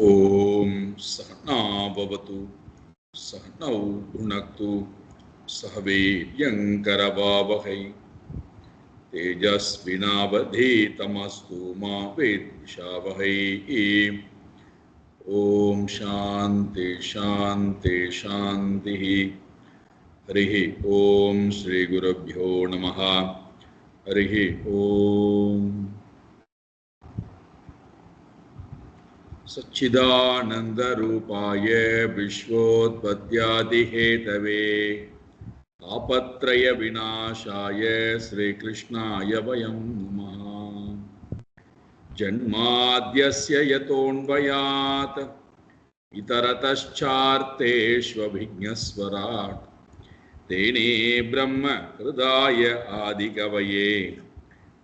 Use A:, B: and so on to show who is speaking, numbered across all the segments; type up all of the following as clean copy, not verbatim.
A: ओम सहना भवतु सहनौ भुनक्तु सह वीर्यङ्करवावहै तेजस्विनावधीतमस्तु मा विद्विषावहै। ओम शांति शांति शांतिः। हरिः ओम श्री गुरुभ्यो नमः। हरिः ओम। सच्चिदानंदरूपाय विश्वोत्पत्त्यादिहेतवे तापत्रय विनाशाय श्रीकृष्णाय वयं नमः। जन्माद्यस्य यतोऽन्वयात् इतरतश्चार्थेष्वभिज्ञस्वराट् तेने ब्रह्म हृदाय आदिकवये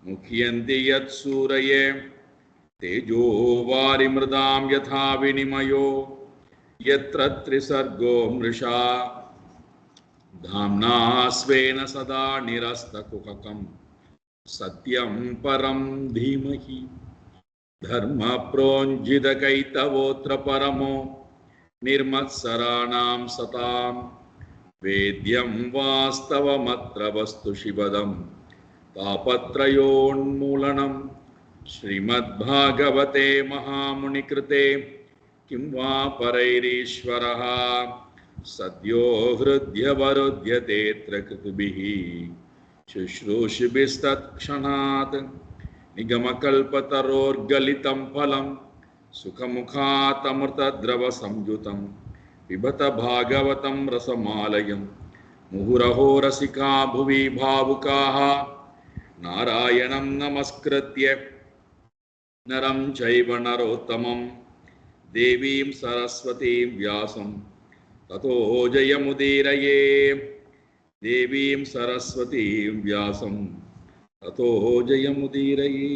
A: मुह्यन्ति यत्सूरये तेजो वारिमृदां यथा विनिमयो यत्र त्रिसर्गो मृषा धाम्ना स्वेन सदा निरस्तकुहकं सत्यं परं धीमहि। धर्मप्रोज्झितकैतवोऽत्र परमो निर्मत्सराणां सतां वेद्यं वास्तवमत्र वस्तु शिवदं तापत्रयोन्मूलनं। श्रीमद्भागवते महामुनिकृते किं वा परैरीश्वरः सद्यो हृद्यवरुध्यतेऽत्र कृतुभिः शुश्रूषिभिस्तत्क्षणात् निगमकल्पतरोर्गलितं फलं सुखमुखातमृतद्रवसंयुतं पिबत भागवतं रसमालयं मुहुरहो रसिका भुवि भावुकाः नारायणं नमस्कृत्य नरं चैव नरोत्तमं देवीं सरस्वतीं व्यासं ततो जयमुदीरये। देवीं सरस्वतीं व्यासं ततो जयमुदीरये।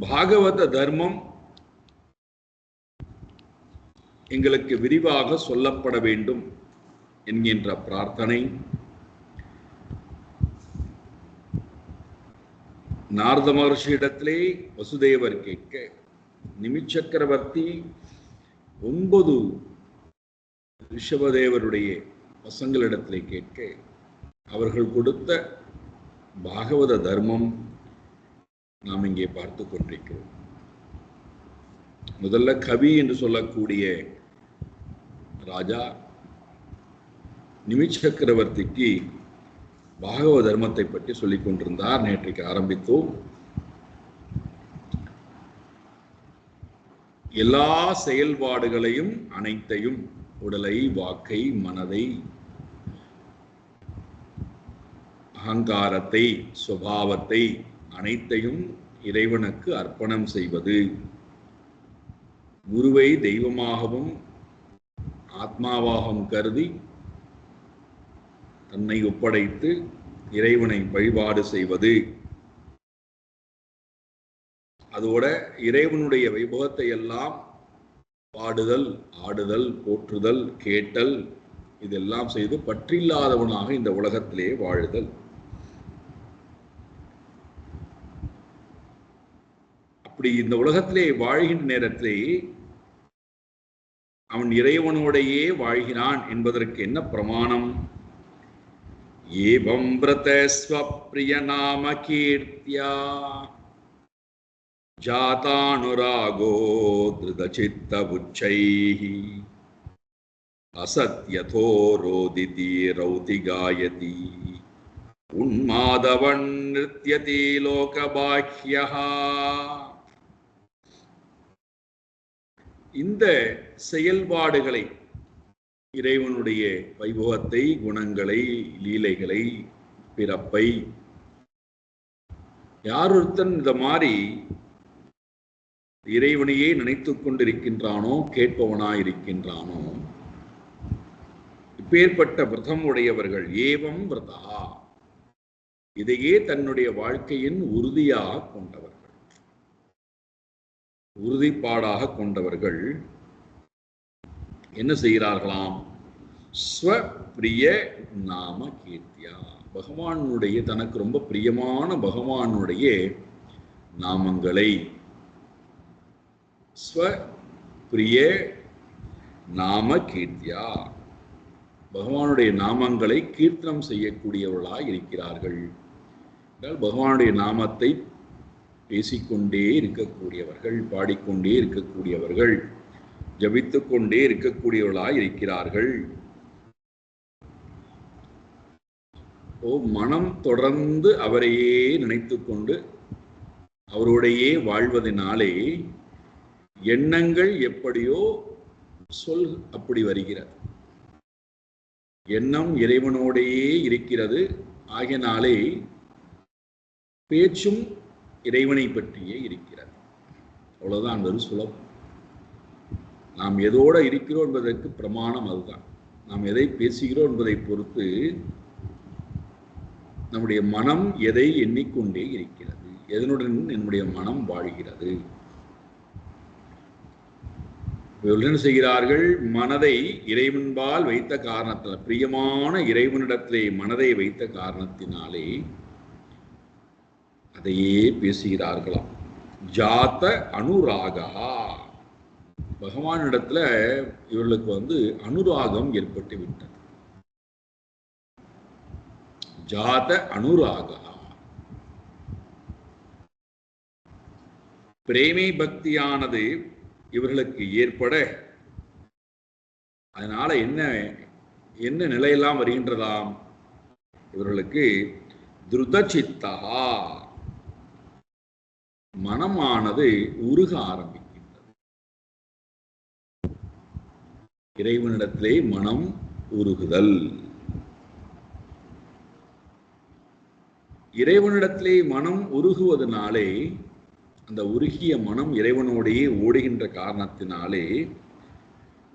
A: பாகவத தர்மம் எங்களுக்கு விரிவாக சொல்லப்பட வேண்டும் என்கின்ற பிரார்த்தனை நாரத மகர்ஷியிடத்திலே வசுதேவர் கேட்க, நிமிச்சக்கரவர்த்தி 9 ரிஷபதேவருடைய பசங்களிடத்திலே கேட்க, அவர்கள் கொடுத்த பாகவத தர்மம் நாம் இங்கே பார்த்து கொண்டிருக்கிறோம். முதல்ல கவி என்று சொல்லக்கூடிய ராஜா நிமிச்சக்கரவர்த்திக்கு பாகவத தர்மத்தை பற்றி சொல்லிக் கொண்டிருந்தார். நேற்றைக்கு ஆரம்பித்தோம். எல்லா செயல்பாடுகளையும் அனைத்தையும், உடலை, வாக்கை, மனதை, அகங்காரத்தை, சுபாவத்தை அனைத்தையும் இறைவனுக்கு அர்ப்பணம் செய்வது, குருவை தெய்வமாகவும் ஆத்மாவாகவும் கருதி தன்னை ஒப்படைத்து இறைவனை வழிபாடு செய்வது, அதோட இறைவனுடைய வைபவத்தை எல்லாம் பாடுதல், ஆடுதல், போற்றுதல், கேட்டல், இதெல்லாம் செய்து பற்றில்லாதவனாக இந்த உலகத்திலே வாழுதல். அப்படி இந்த உலகத்திலே வாழ்கின்ற நேரத்திலே அவன் இறைவனோடையே வாழ்கிறான் என்பதற்கு என்ன பிரமாணம்? ஏவம் விரத ஸ்வப்ரிய நாம கீர்த்தியா ஜாதானுராகோ திருதசித்த உச்சைஹி அசத்யதோ ரோதிதி ரௌதிகாயதி உன்மாதவன் நிருத்யதி லோகபாஹ்யஹ. இந்த செயல்பாடுகளை, இறைவனுடைய வைபவத்தை, குணங்களை, லீலைகளை, பிறப்பை, யாரொருத்தன் இந்த மாதிரி இறைவனையே நினைத்துக் கொண்டிருக்கின்றானோ, கேட்பவனாயிருக்கின்றானோ, இப்பேற்பட்ட விரதம் உடையவர்கள், ஏவம் விரதா, இதையே தன்னுடைய வாழ்க்கையின் உறுதியாக கொண்டவர்கள், உறுதிப்பாடாக கொண்டவர்கள் என்ன செய்கிறார்களாம்? ஸ்வப்ரிய நாம கீர்த்தியா, பகவானுடைய, தனக்கு ரொம்ப பிரியமான பகவானுடைய நாமங்களை ஸ்வ பிரிய நாம கீர்த்தியா, பகவானுடைய நாமங்களை கீர்த்தனம் செய்யக்கூடியவர்களாய் இருக்கிறார்கள். பகவானுடைய நாமத்தை பேசிக்கொண்டே இருக்கக்கூடியவர்கள், பாடிக்கொண்டே இருக்கக்கூடியவர்கள், ஜபித்துக் கொண்டே இருக்கக்கூடியவர்களாய் இருக்கிறார்கள். மனம் தொடர்ந்து அவரையே நினைத்து கொண்டு அவரோடையே வாழ்வதனாலே எண்ணங்கள் எப்படியோ சொல் அப்படி வருகிறது. எண்ணம் இறைவனோடையே இருக்கிறது. ஆகினாலே பேச்சும் இறைவனை பற்றியே இருக்கிறது. அவ்வளவுதான், வெறும் சுலபம். நாம் எதோட இருக்கிறோம் என்பதற்கு பிரமாணம் அதுதான். நாம் எதை பேசுகிறோம் என்பதை பொறுத்து நம்முடைய மனம் எதை எண்ணிக்கொண்டே இருக்கிறது, எதனுடன் என்னுடைய மனம் வாழ்கிறது. என்ன செய்கிறார்கள்? மனதை இறைவன்பால் வைத்த காரணத்தினால், பிரியமான இறைவனிடத்திலே மனதை வைத்த காரணத்தினாலே அதையே பேசுகிறார்களாம். ஜாத அனுராகா, பகவானிடத்துல இவர்களுக்கு அனுராகம் ஏற்பட்டு விட்டது. ஜாத அனுராகா, பிரேமை பக்தியானது இவர்களுக்கு ஏற்பட, அதனால என்ன நிலையெல்லாம் வருகின்றதாம்? இவர்களுக்கு துருதசித்தா, மனமானது உருக ஆரம்பிக்கின்றது. இறைவனிடத்திலே மனம் உருகுதல். இறைவனிடத்திலே மனம் உருகுவதனாலே, அந்த உருகிய மனம் இறைவனோடையே ஓடுகின்ற காரணத்தினாலே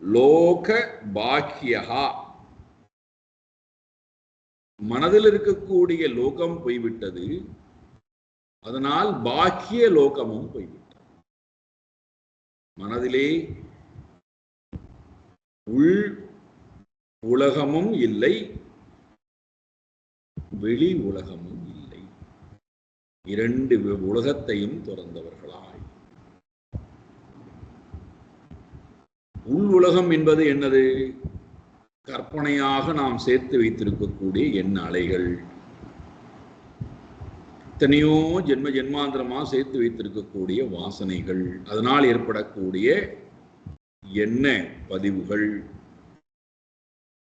A: லோக பாக்கியா, மனதில் இருக்கக்கூடிய லோகம் போய்விட்டது. அதனால் பாக்கிய லோகமும் போய்விட்டது. மனதிலே உள் உலகமும் இல்லை, வெளி உலகமும் இல்லை. இரண்டு உலகத்தையும் துறந்தவர்களாய். உள் உலகம் என்பது என்னது? கற்பனையாக நாம் சேர்த்து வைத்திருக்கக்கூடிய எண்ண அலைகள். எத்தனையோ ஜென்ம ஜென்மாந்திரமாக சேர்த்து வைத்திருக்கக்கூடிய வாசனைகள், அதனால் ஏற்படக்கூடிய எண்ண பதிவுகள்,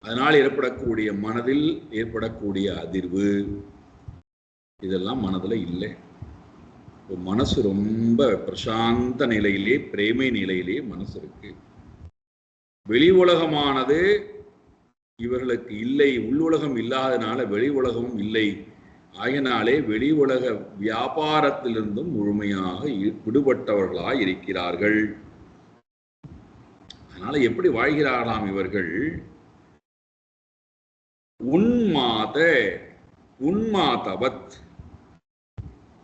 A: அதனால் ஏற்படக்கூடிய மனதில் ஏற்படக்கூடிய அதிர்வு, இதெல்லாம் மனதில் இல்லை. மனசு ரொம்ப பிரசாந்த நிலையிலே, பிரேமை நிலையிலே மனசு இருக்கு. வெளி உலகமானது இவர்களுக்கு இல்லை. உள்ளுலகம் இல்லாதனால வெளி உலகமும் இல்லை. ஆகினாலே வெளி உலக வியாபாரத்திலிருந்தும் முழுமையாக விடுபட்டவர்களாய் இருக்கிறார்கள். அதனால எப்படி வாழ்கிறார்களாம் இவர்கள்? உன்மாதவத்,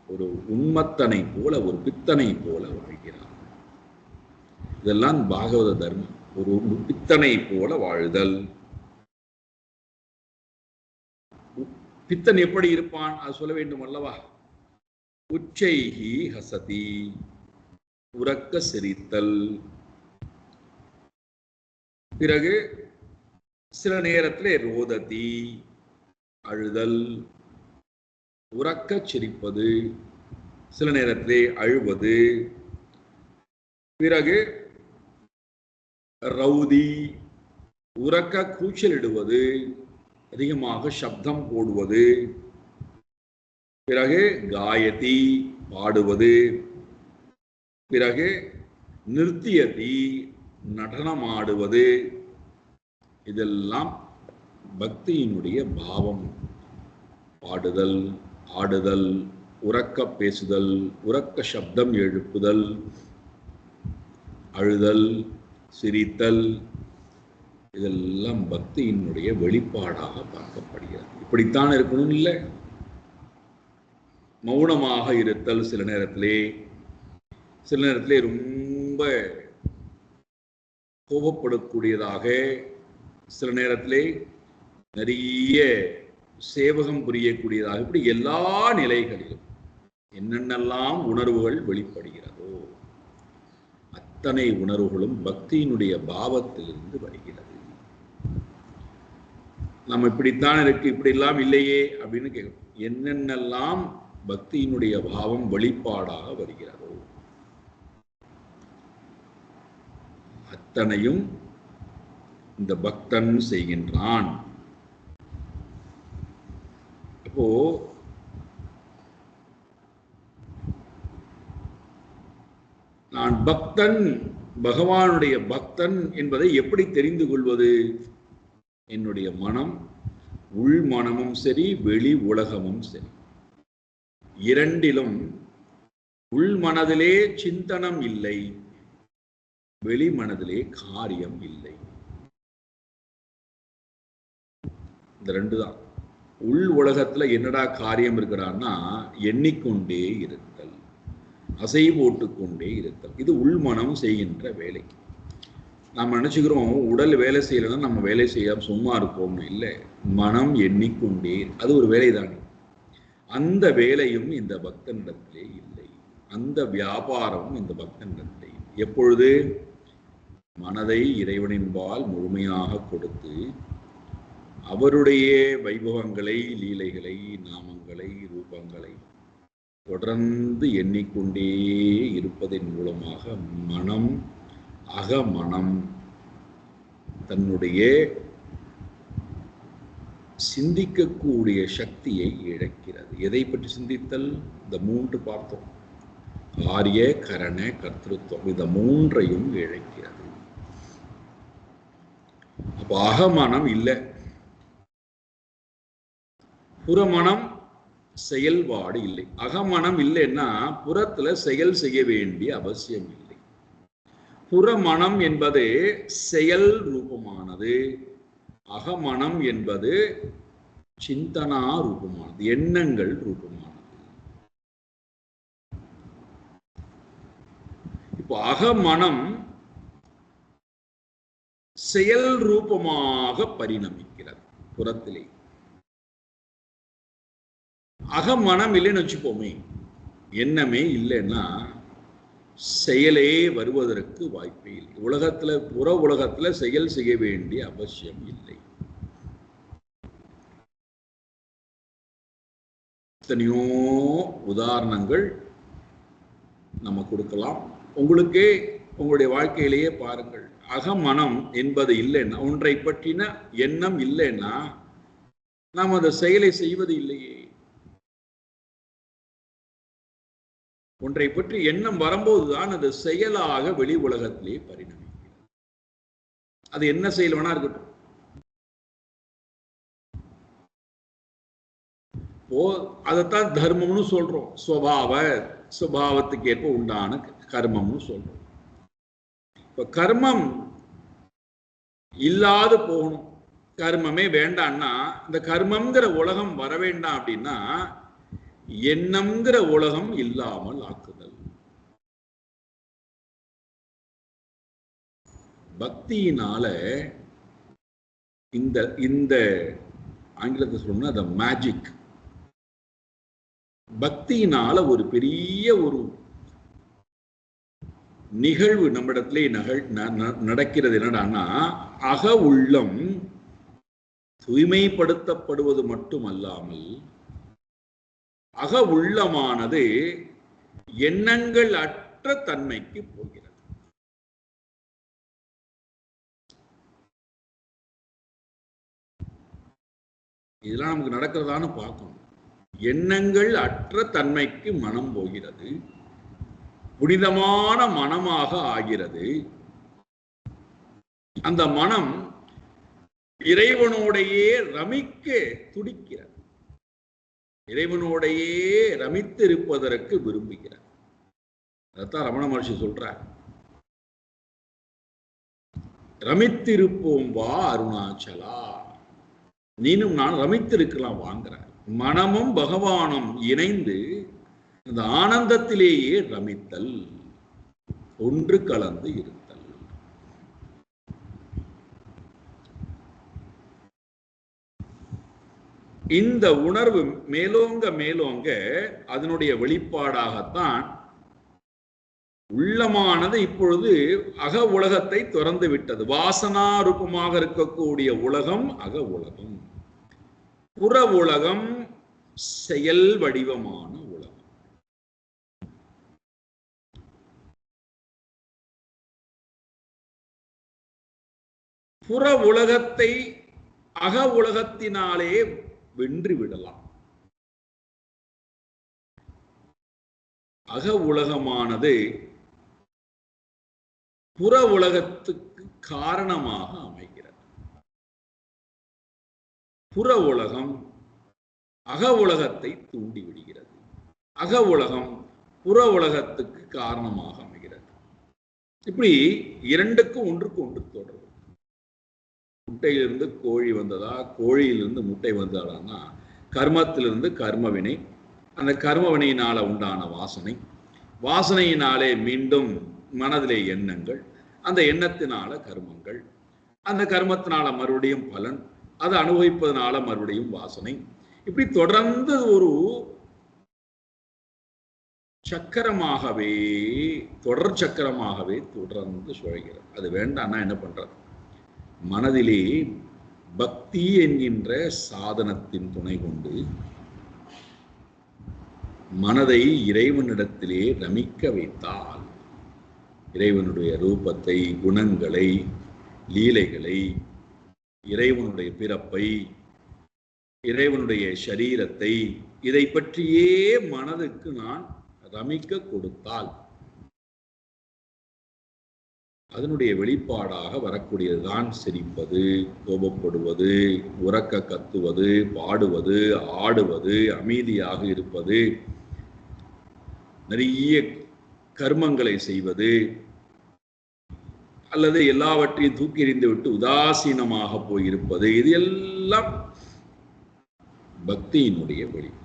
A: ஒரு உன்மத்தனை போல, ஒரு பித்தனை போல வாழ்கிறார். இதெல்லாம் பாகவத தர்மம். ஒரு பித்தனை போல வாழ்தல். பித்தன் எப்படி இருப்பான் அது சொல்ல வேண்டும் அல்லவா? உச்சைஹி ஹசதி, உறக்க சிரித்தல். பிறகு சில நேரத்திலே ரோததி, அழுதல். உறக்க சிரிப்பது, சில நேரத்திலே அழுவது. பிறகு ரௌதி, உறக்க கூச்சலிடுவது, அதிகமாக சப்தம் போடுவது. பிறகு காயதி, பாடுவது. பிறகு நிருத்தியதி, நடனமாடுவது. இதெல்லாம் பக்தியினுடைய பாவம். பாடுதல், ஆடுதல், உறக்க பேசுதல், உறக்க சப்தம் எழுப்புதல், அழுதல், சிரித்தல், இதெல்லாம் பக்தியினுடைய வெளிப்பாடாக பார்க்கப்படுகிறது. இப்படித்தான் இருக்கணும் இல்லை. மௌனமாக இருத்தல் சில நேரத்திலே, சில நேரத்திலே ரொம்ப கோபப்படக்கூடியதாக, சில நேரத்திலே நிறைய சேவகம் புரியக்கூடியதாக, இப்படி எல்லா நிலைகளிலும் என்னென்னலாம் உணர்வுகள் வெளிப்படுகிறதோ அத்தனை உணர்வுகளும் பக்தியினுடைய பாவத்திலிருந்து வருகிறது. நம்ம இப்படித்தான் இருக்கு, இப்படி எல்லாம் இல்லையே அப்படின்னு கேட்கணும். என்னென்னலாம் பக்தியினுடைய பாவம் வெளிப்பாடாக வருகிறதோ அத்தனையும் இந்த பக்தன் செய்கின்றான். அப்போ நான் பக்தன், பகவானுடைய பக்தன் என்பதை எப்படி தெரிந்து கொள்வது? என்னுடைய மனம், உள் மனமும் சரி வெளி உலகமும் சரி, இரண்டிலும் உள் மனதிலே சிந்தனம் இல்லை, வெளி மனதிலே காரியம் இல்லை. இந்த ரெண்டு தான். உள் உலகத்துல என்னடா காரியம் இருக்கிறான்னா எண்ணிக்கொண்டே இருத்தல், அசை போட்டுக்கொண்டே இருத்தல். இது உள்மனம் செய்கின்ற வேலை. நாம் நினைச்சுக்கிறோம் உடல் வேலை செய்யலைன்னா நம்ம வேலை செய்யாம சும்மா இருப்போம்னு. இல்லை, மனம் எண்ணிக்கொண்டே, அது ஒரு வேலை தானே. அந்த வேலையும் இந்த பக்தனிடத்திலே இல்லை, அந்த வியாபாரமும் இந்த பக்தனிடத்திலே. எப்பொழுது மனதை இறைவனின்பால் முழுமையாக கொடுத்து அவருடைய வைபவங்களை, லீலைகளை, நாமங்களை, ரூபங்களை தொடர்ந்து எண்ணிக்கொண்டே இருப்பதன் மூலமாக மனம், அகமனம் தன்னுடைய சிந்திக்கக்கூடிய சக்தியை இழக்கிறது. எதை பற்றி சிந்தித்தல்? இந்த மூன்று பார்த்தோம். காரிய, கரண, கர்த்திருவம், இந்த மூன்றையும் இழக்கிறது. அப்ப அகமனம் இல்லை, புறமனம் செயல்பாடு இல்லை. அகமனம் இல்லைன்னா புறத்துல செயல் செய்ய வேண்டிய அவசியம் இல்லை. புறமனம் என்பது செயல் ரூபமானது, அகமனம் என்பது சிந்தனா ரூபமானது, எண்ணங்கள் ரூபமானது. இப்போ அகமனம் செயல் ரூபமாக பரிணமிக்கிறது புறத்திலே. அகமனம் இல்லைன்னு வச்சுப்போமே, எண்ணமே இல்லைன்னா செயலே வருவதற்கு வாய்ப்பே இல்லை. உலகத்துல, புற உலகத்துல செயல் செய்ய வேண்டிய அவசியம் இல்லை. எத்தனையோ உதாரணங்கள் நம்ம கொடுக்கலாம். உங்களுக்கே உங்களுடைய வாழ்க்கையிலேயே பாருங்கள். அகமனம் என்பது இல்லைன்னா, ஒன்றை பற்றின எண்ணம் இல்லைன்னா நாம் அந்த செயலை செய்வது இல்லையே. ஒன்றை பற்றி எண்ணம் வரும்போதுதான் அது செயலாக வெளி உலகத்திலே பரிணமிக்கிறது. அது என்ன செயல் வேணா இருக்கட்டும். அதைத்தான் தர்மம்னு சொல்றோம். சுபாவத்துக்கு ஏற்ப உண்டான கர்மம்னு சொல்றோம். இப்ப கர்மம் இல்லாது போகணும், கர்மமே வேண்டாம்னா இந்த கர்மம்ங்கிற உலகம் வர வேண்டாம். அப்படின்னா எண்ணம்ங்கிற உலகம் இல்லாமல் ஆக்குதல். பக்தியினால இந்த இந்த ஆங்கிலத்தை சொன்னா அந்த மேஜிக், பக்தியினால ஒரு பெரிய ஒரு நிகழ்வு நம்மிடத்திலே நடக்கிறது. என்னடான்னா அக உள்ளம் தூய்மைப்படுத்தப்படுவது மட்டுமல்லாமல் அக உள்ளமானது எண்ணங்கள் அற்ற தன்மைக்கு போகிறது. இதெல்லாம் நமக்கு நடக்கிறதான்னு பார்க்கணும். எண்ணங்கள் அற்ற தன்மைக்கு மனம் போகிறது, புனிதமான மனமாக ஆகிறது. அந்த மனம் இறைவனோடையே ரமிக்க துடிக்கிறது, இறைவனோடையே ரமித்து இருப்பதற்கு விரும்புகிறார். அதைத்தான் ரமண மகர்ஷி சொல்றார், ரமித்திருப்போம் வா அருணாச்சலா, நீனும் நான் ரமித்திருக்கலாம் வாங்குற. மனமும் பகவானும் இணைந்து அந்த ஆனந்தத்திலேயே ரமித்தல், ஒன்று கலந்து இருத்தல். இந்த உணர்வு மேலோங்க மேலோங்க அதனுடைய வெளிப்பாடாகத்தான் உள்ளமானது இப்பொழுது அக உலகத்தை திறந்து விட்டது. வாசனா ரூபமாக இருக்கக்கூடிய உலகம் அக உலகம், புற உலகம் செயல் வடிவமான உலகம். புற உலகத்தை அக உலகத்தினாலே வென்று விடலாம். அக உலகமானது புற உலகத்துக்கு காரணமாக அமைகிறது. புற உலகம் அக உலகத்தை தூண்டிவிடுகிறது. அக உலகம் புற உலகத்துக்கு காரணமாக அமைகிறது. இப்படி இரண்டுக்கும் ஒன்றுக்கு ஒன்று தொடர்பு. முட்டையிலிருந்து கோழி வந்ததா, கோழியிலிருந்து முட்டை வந்ததானா, கர்மத்திலிருந்து கர்மவினை, அந்த கர்மவினையினால உண்டான வாசனை, வாசனையினாலே மீண்டும் மனதிலே எண்ணங்கள், அந்த எண்ணத்தினால கர்மங்கள், அந்த கர்மத்தினால மறுபடியும் பலன், அதை அனுபவிப்பதனால மறுபடியும் வாசனை. இப்படி தொடர்ந்து ஒரு சக்கரமாகவே, தொடர் சக்கரமாகவே தொடர்ந்து சுழகிறது. அது வேண்டாம்னா என்ன பண்றது? மனதிலே பக்தி என்கின்ற சாதனத்தின் துணை கொண்டு மனதை இறைவனிடத்திலே ரமிக்க வைத்தால், இறைவனுடைய ரூபத்தை, குணங்களை, லீலைகளை, இறைவனுடைய பிறப்பை, இறைவனுடைய சரீரத்தை, இதை பற்றியே மனதுக்கு நான் ரமிக்க கொடுத்தால் அதனுடைய வெளிப்பாடாக வரக்கூடியதுதான் சிரிப்பது, கோபப்படுவது, உறக்க கத்துவது, பாடுவது, ஆடுவது, அமைதியாக இருப்பது, நிறைய கர்மங்களை செய்வது, அல்லது எல்லாவற்றையும் தூக்கி எறிந்து விட்டு உதாசீனமாக போயிருப்பது, இது எல்லாம் பக்தியினுடைய வெளிப்பாடு.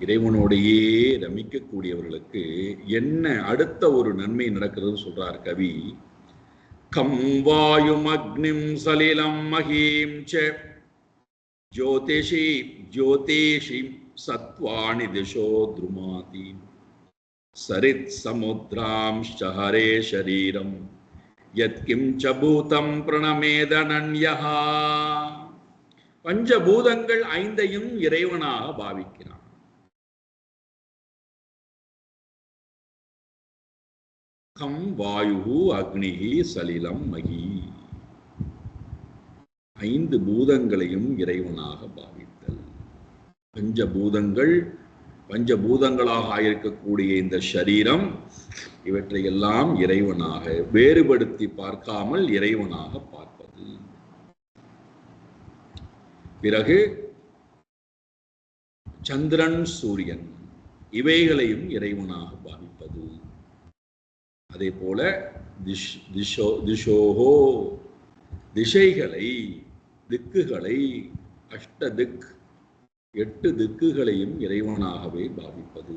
A: இறைவனோடையே ரமிக்கக்கூடியவர்களுக்கு என்ன அடுத்த ஒரு நன்மை நடக்கிறது சொல்றார் கவி. கம் வாயும் அக்னிம் சலிலம் மகீம் ச ஜோதிஷி ஜோதிஷி சத்வாணி திசோ த்ருமாதி சரித் சமுத்ராம்ஷ ஹரே ஷரீரம் யத்கிம் ச பூதம் பிரணமேதனன்யஹ. பஞ்சபூதங்கள் ஐந்தையும் இறைவனாக பாவிக்கிறான். கம் வாயு அக்னிஹி சலிலம் மகி. ஐந்து பூதங்களையும் இறைவனாக பாவித்தல். பஞ்சபூதங்கள், பஞ்சபூதங்களாக ஆயிருக்கக்கூடிய இந்த சரீரம், இவற்றையெல்லாம் இறைவனாக வேறுபடுத்தி பார்க்காமல் இறைவனாக பார்ப்பது. பிறகு சந்திரன், சூரியன், இவைகளையும் இறைவனாக பாவிப்பது. அதே போல திசோஹோ, திசைகளை, திக்குகளை, அஷ்ட திக், 8 திக்குகளையும் இறைவனாகவே பாவிப்பது.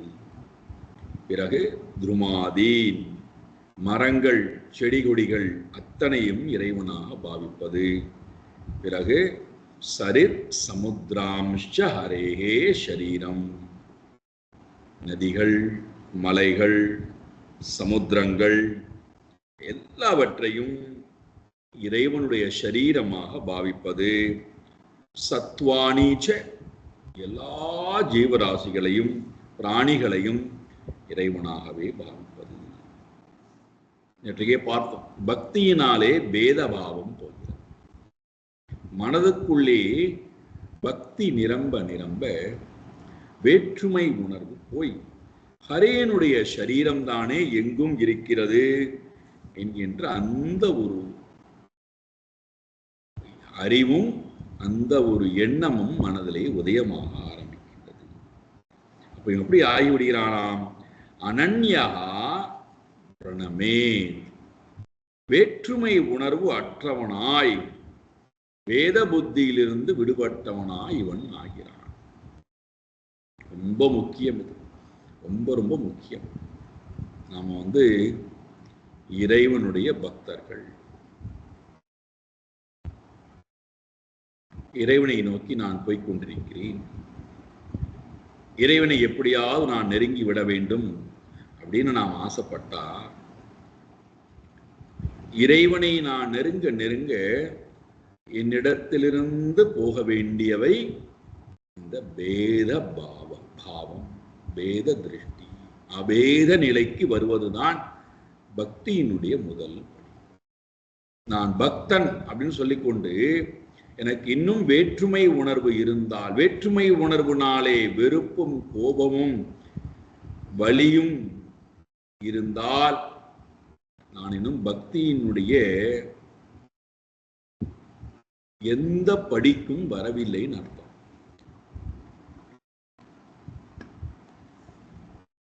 A: பிறகு துருமாதீன், மரங்கள், செடி கொடிகள் அத்தனையும் இறைவனாக பாவிப்பது. பிறகு சரித் சமுத்ராம்ஷ ஹரேஹே ஷரீரம், நதிகள், மலைகள், சமுத்திரங்கள் எல்லாவற்றையும் இறைவனுடைய சரீரமாக பாவிப்பது. சத்வானீச்ச, எல்லா ஜீவராசிகளையும் பிராணிகளையும் இறைவனாகவே பாவிப்பது. நேற்றைக்கே பார்த்தோம், பக்தியினாலே பேதபாவம் போகிறது. மனதுக்குள்ளே பக்தி நிரம்ப நிரம்ப வேற்றுமை உணர்வு போய் ஹரேனுடைய சரீரம் தானே எங்கும் இருக்கிறது என்கின்ற அந்த ஒரு அறிவும் அந்த ஒரு எண்ணமும் மனதிலே உதயமாக ஆரம்பிக்கின்றது. அப்ப எப்படி ஆகிவிடுகிறானாம்? அனன்யா பிரணமே, வேற்றுமை உணர்வு அற்றவனாய், வேத புத்தியிலிருந்து விடுபட்டவனாய் இவன் ஆகிறான். ரொம்ப முக்கியம் இது, ரொம்ப ரொம்ப முக்கியம். நாம இறைவனுடைய பக்தர்கள். இறைவனை நோக்கி நான் போய்கொண்டிருக்கிறேன். இறைவனை எப்படியாவது நான் நெருங்கி விட வேண்டும் அப்படின்னு நாம் ஆசைப்பட்டா, இறைவனை நான் நெருங்க நெருங்க என்னிடத்திலிருந்து போக வேண்டியவை இந்த பேத பாவம், பேத திருஷ்டி, அபேத நிலைக்கு வருவதுதான் பக்தியினுடைய முதல் படி. நான் பக்தன் அப்படின்னு சொல்லிக்கொண்டு எனக்கு இன்னும் வேற்றுமை உணர்வு இருந்தால், வேற்றுமை உணர்வுனாலே வெறுப்பும் கோபமும் வலியும் இருந்தால், நான் இன்னும் பக்தியினுடைய எந்த படிக்கும் வரவில்லைன்னு அர்த்தம்.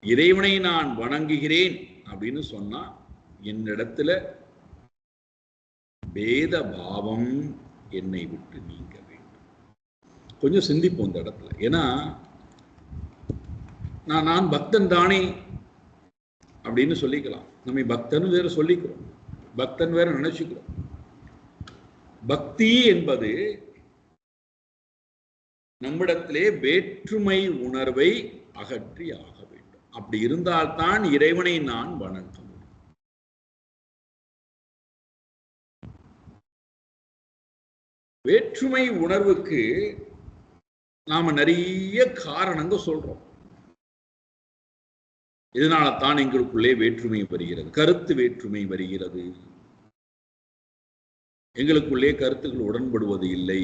A: இறைவனை நான் வணங்குகிறேன் அப்படின்னு சொன்னா என்னிடத்துல பேத பாவம் என்னை விட்டு நீங்க வேண்டும். கொஞ்சம் சிந்திப்போம் இந்த இடத்துல. ஏன்னா நான் பக்தன் தானே அப்படின்னு சொல்லிக்கலாம். நம்ம பக்தன் வேற சொல்லிக்கிறோம், பக்தன் வேற நினைச்சுக்கிறோம். பக்தி என்பது நம்மிடத்திலே வேற்றுமை உணர்வை அகற்றி ஆக வேண்டும். அப்படி இருந்தால்தான் இறைவனை நான் வணங்க முடியும். வேற்றுமை உணர்வுக்கு நாம நிறைய காரணங்கள் சொல்றோம். இதனால தான் எங்களுக்குள்ளே வேற்றுமை வருகிறது, கருத்து வேற்றுமை வருகிறது. எங்களுக்குள்ளே கருத்துக்கள் உடன்படுவது இல்லை,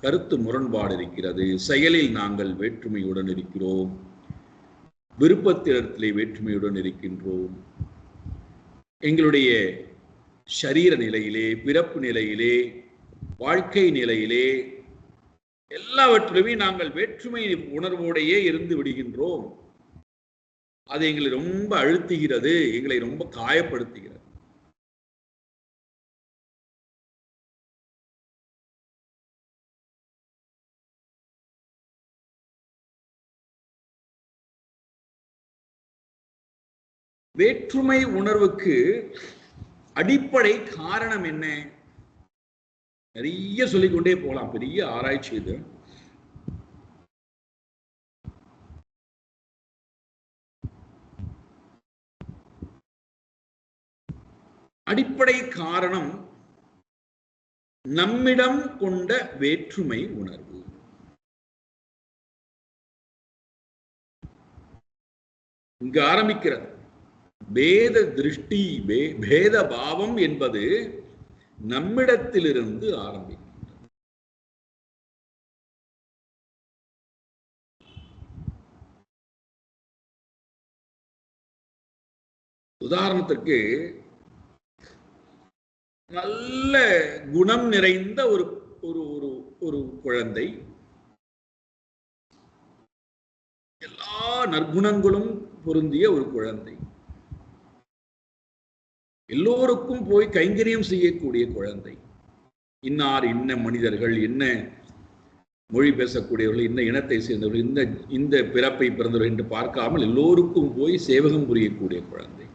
A: கருத்து முரண்பாடு இருக்கிறது. செயலில் நாங்கள் வேற்றுமையுடன் இருக்கிறோம், விருப்பத்திலே வேற்றுமையுடன் இருக்கின்றோம். எங்களுடைய சரீர நிலையிலே, பிறப்பு நிலையிலே, வாழ்க்கை நிலையிலே எல்லாவற்றிலுமே நாங்கள் வேற்றுமை உணர்வோடையே இருந்து விடுகின்றோம். அது எங்களை ரொம்ப அழுத்துகிறது, எங்களை ரொம்ப காயப்படுத்துகிறது. வேற்றுமை உணர்வுக்கு அடிப்படை காரணம் என்ன? நிறைய சொல்லிக்கொண்டே போகலாம், பெரிய ஆராய்ச்சி இது. அடிப்படை காரணம் நம்மிடம் கொண்ட வேற்றுமை உணர்வு. இங்கு ஆரம்பிக்கிறது பேத திருஷ்டி, பேத பாவம் என்பது நம்மிடத்திலிருந்து ஆரம்பிக்கிறது. உதாரணத்திற்கு நல்ல குணம் நிறைந்த ஒரு ஒரு ஒரு குழந்தை, எல்லா நற்குணங்களும் பொருந்திய ஒரு குழந்தை, எல்லோருக்கும் போய் கைங்கரியம் செய்யக்கூடிய குழந்தை, இன்னார் இன்ன மனிதர்கள், என்ன மொழி பேசக்கூடியவர்கள், இந்த இனத்தை சேர்ந்தவர்கள், இந்த பிறப்பை பிறந்தவர்கள் என்று பார்க்காமல் எல்லோருக்கும் போய் சேவகம் புரியக்கூடிய குழந்தை.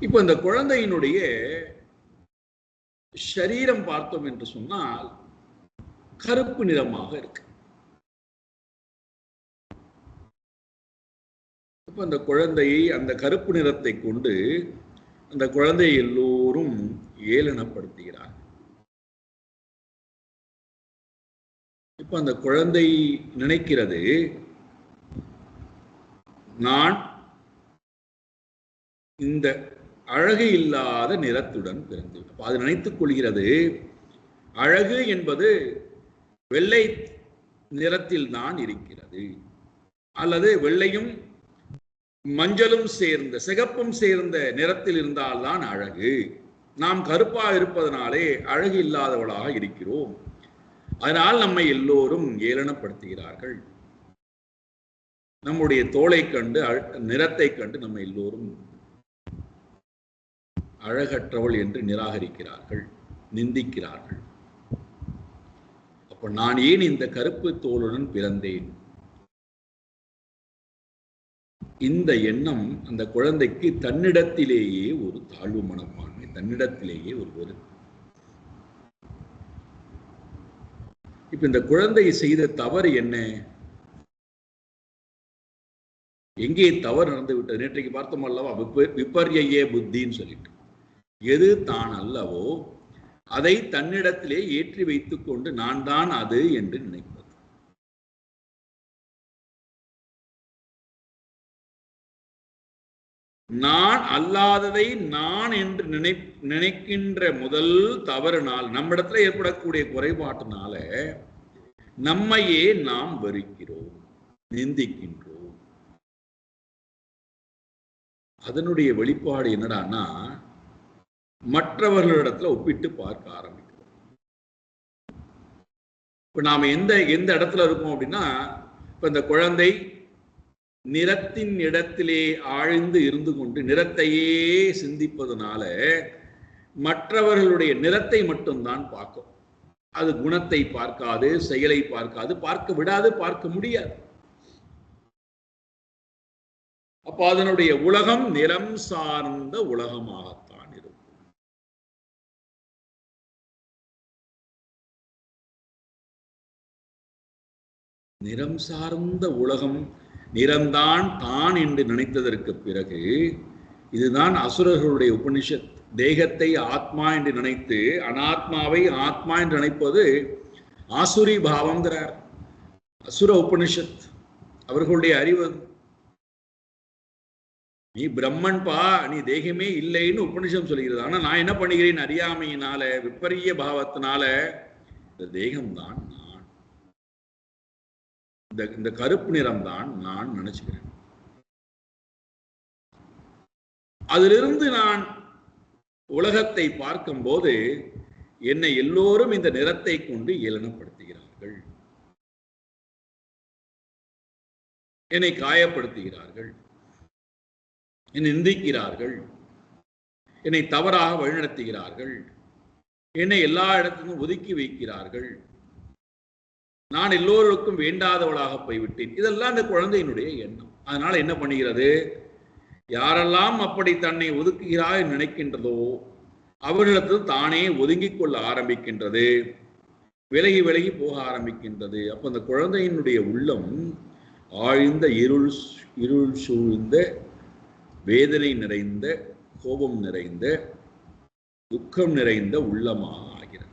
A: இப்ப இந்த குழந்தையினுடைய சரீரம் பார்த்தோம் என்று சொன்னால் கருப்பு நிறமாக இருக்கு. இப்ப அந்த குழந்தையை, அந்த கருப்பு நிறத்தை கொண்டு அந்த குழந்தையை எல்லோரும் ஏளனப்படுத்துகிறார். இப்ப அந்த குழந்தை நினைக்கிறது, நான் இந்த அழகு இல்லாத நிறத்துடன் பிறந்து, அது நினைத்துக் கொள்கிறது அழகு என்பது வெள்ளை நிறத்தில் தான் இருக்கிறது, அல்லது வெள்ளையும் மஞ்சளும் சேர்ந்த, சிகப்பும் சேர்ந்த நிறத்தில் இருந்தால்தான் அழகு. நாம் கருப்பாக இருப்பதனாலே அழகு இல்லாதவளாக இருக்கிறோம், அதனால் நம்மை எல்லோரும் ஏளனப்படுத்துகிறார்கள். நம்முடைய தோலை கண்டு, நிறத்தை கண்டு நம்ம எல்லோரும் அழகற்றவள் என்று நிராகரிக்கிறார்கள், நிந்திக்கிறார்கள். அப்ப நான் ஏன் இந்த கருப்பு தோலுடன் பிறந்தேன்? இந்த எண்ணம் அந்த குழந்தைக்கு தன்னிடத்திலேயே ஒரு தாழ்வு மனப்பான்மை. தன்னிடத்திலேயே ஒரு வெறுப்பு. இப்ப இந்த குழந்தை செய்த தவறு என்ன? எங்கே தவறு நடந்து விட்டது? நேற்றைக்கு பார்த்தோம் அல்லவா, விபர்யே புத்தின்னு சொல்லிட்டு, எது தான் அல்லவோ அதை தன்னிடத்திலே ஏற்றி வைத்துக் கொண்டு நான் தான் அது என்று நினைப்பது. நான் அல்லாததை நான் என்று நினைக்கின்ற முதல் தவறுனால், நம்மிடத்துல ஏற்படக்கூடிய குறைபாட்டினால நம்மையே நாம் வெறுக்கிறோம், நிந்திக்கின்றோம். அதனுடைய வெளிப்பாடு என்னடான்னா, மற்றவர்களிடத்துல ஒப்பிட்டு பார்க்க ஆரம்பிக்கிறோம். இப்ப நாம எந்த இடத்துல இருக்கோம் அப்படின்னா, இப்ப இந்த குழந்தை நிறத்தின் இடத்திலே ஆழ்ந்து இருந்து கொண்டு நிறத்தையே சிந்திப்பதனால மற்றவர்களுடைய நிறத்தை மட்டும்தான் பார்க்கும். அது குணத்தை பார்க்காது, செயலை பார்க்காது, பார்க்க விடாது, பார்க்க முடியாது. அப்ப அதனுடைய உலகம் நிறம் சார்ந்த உலகமாகத்தான் இருக்கும். நிறம் சார்ந்த உலகம், நிறம்தான் தான் என்று நினைத்ததற்கு பிறகு, இதுதான் அசுரர்களுடைய உபனிஷத். தேகத்தை ஆத்மா என்று நினைத்து அனாத்மாவை ஆத்மா என்று நினைப்பது ஆசுரி பாவம்ங்கிறார் அசுர உபனிஷத். அவர்களுடைய அறிவு, நீ பிரம்மன் பா, நீ தேகமே இல்லைன்னு உபனிஷம் சொல்கிறது. ஆனா நான் என்ன பண்ணுகிறேன்? அறியாமையினால, விபரிய பாவத்தினால இந்த தேகம்தான் நான், இந்த கருப்பு நிறம் தான் நான் நினைச்சுக்கிறேன். அதிலிருந்து நான் உலகத்தை பார்க்கும் போது என்னை எல்லோரும் இந்த நிறத்தை கொண்டு ஏளனப்படுத்துகிறார்கள், என்னை காயப்படுத்துகிறார்கள், என்னை நிந்திக்கிறார்கள், என்னை தவறாக வழிநடத்துகிறார்கள், என்னை எல்லா இடத்திலும் ஒதுக்கி வைக்கிறார்கள், நான் எல்லோருக்கும் வேண்டாதவளாக போய்விட்டேன். இதெல்லாம் அந்த குழந்தையினுடைய எண்ணம். அதனால என்ன பண்ணுகிறது? யாரெல்லாம் அப்படி தன்னை ஒதுக்குகிறாய் நினைக்கின்றதோ அவர்களிடத்தில் தானே ஒதுங்கிக் கொள்ள ஆரம்பிக்கின்றது, விலகி விலகி போக ஆரம்பிக்கின்றது. அப்ப அந்த குழந்தையினுடைய உள்ளம் ஆழ்ந்த இருள் சூழ்ந்த, வேதனை நிறைந்த, கோபம் நிறைந்த, துக்கம் நிறைந்த உள்ளமாக ஆகிறது.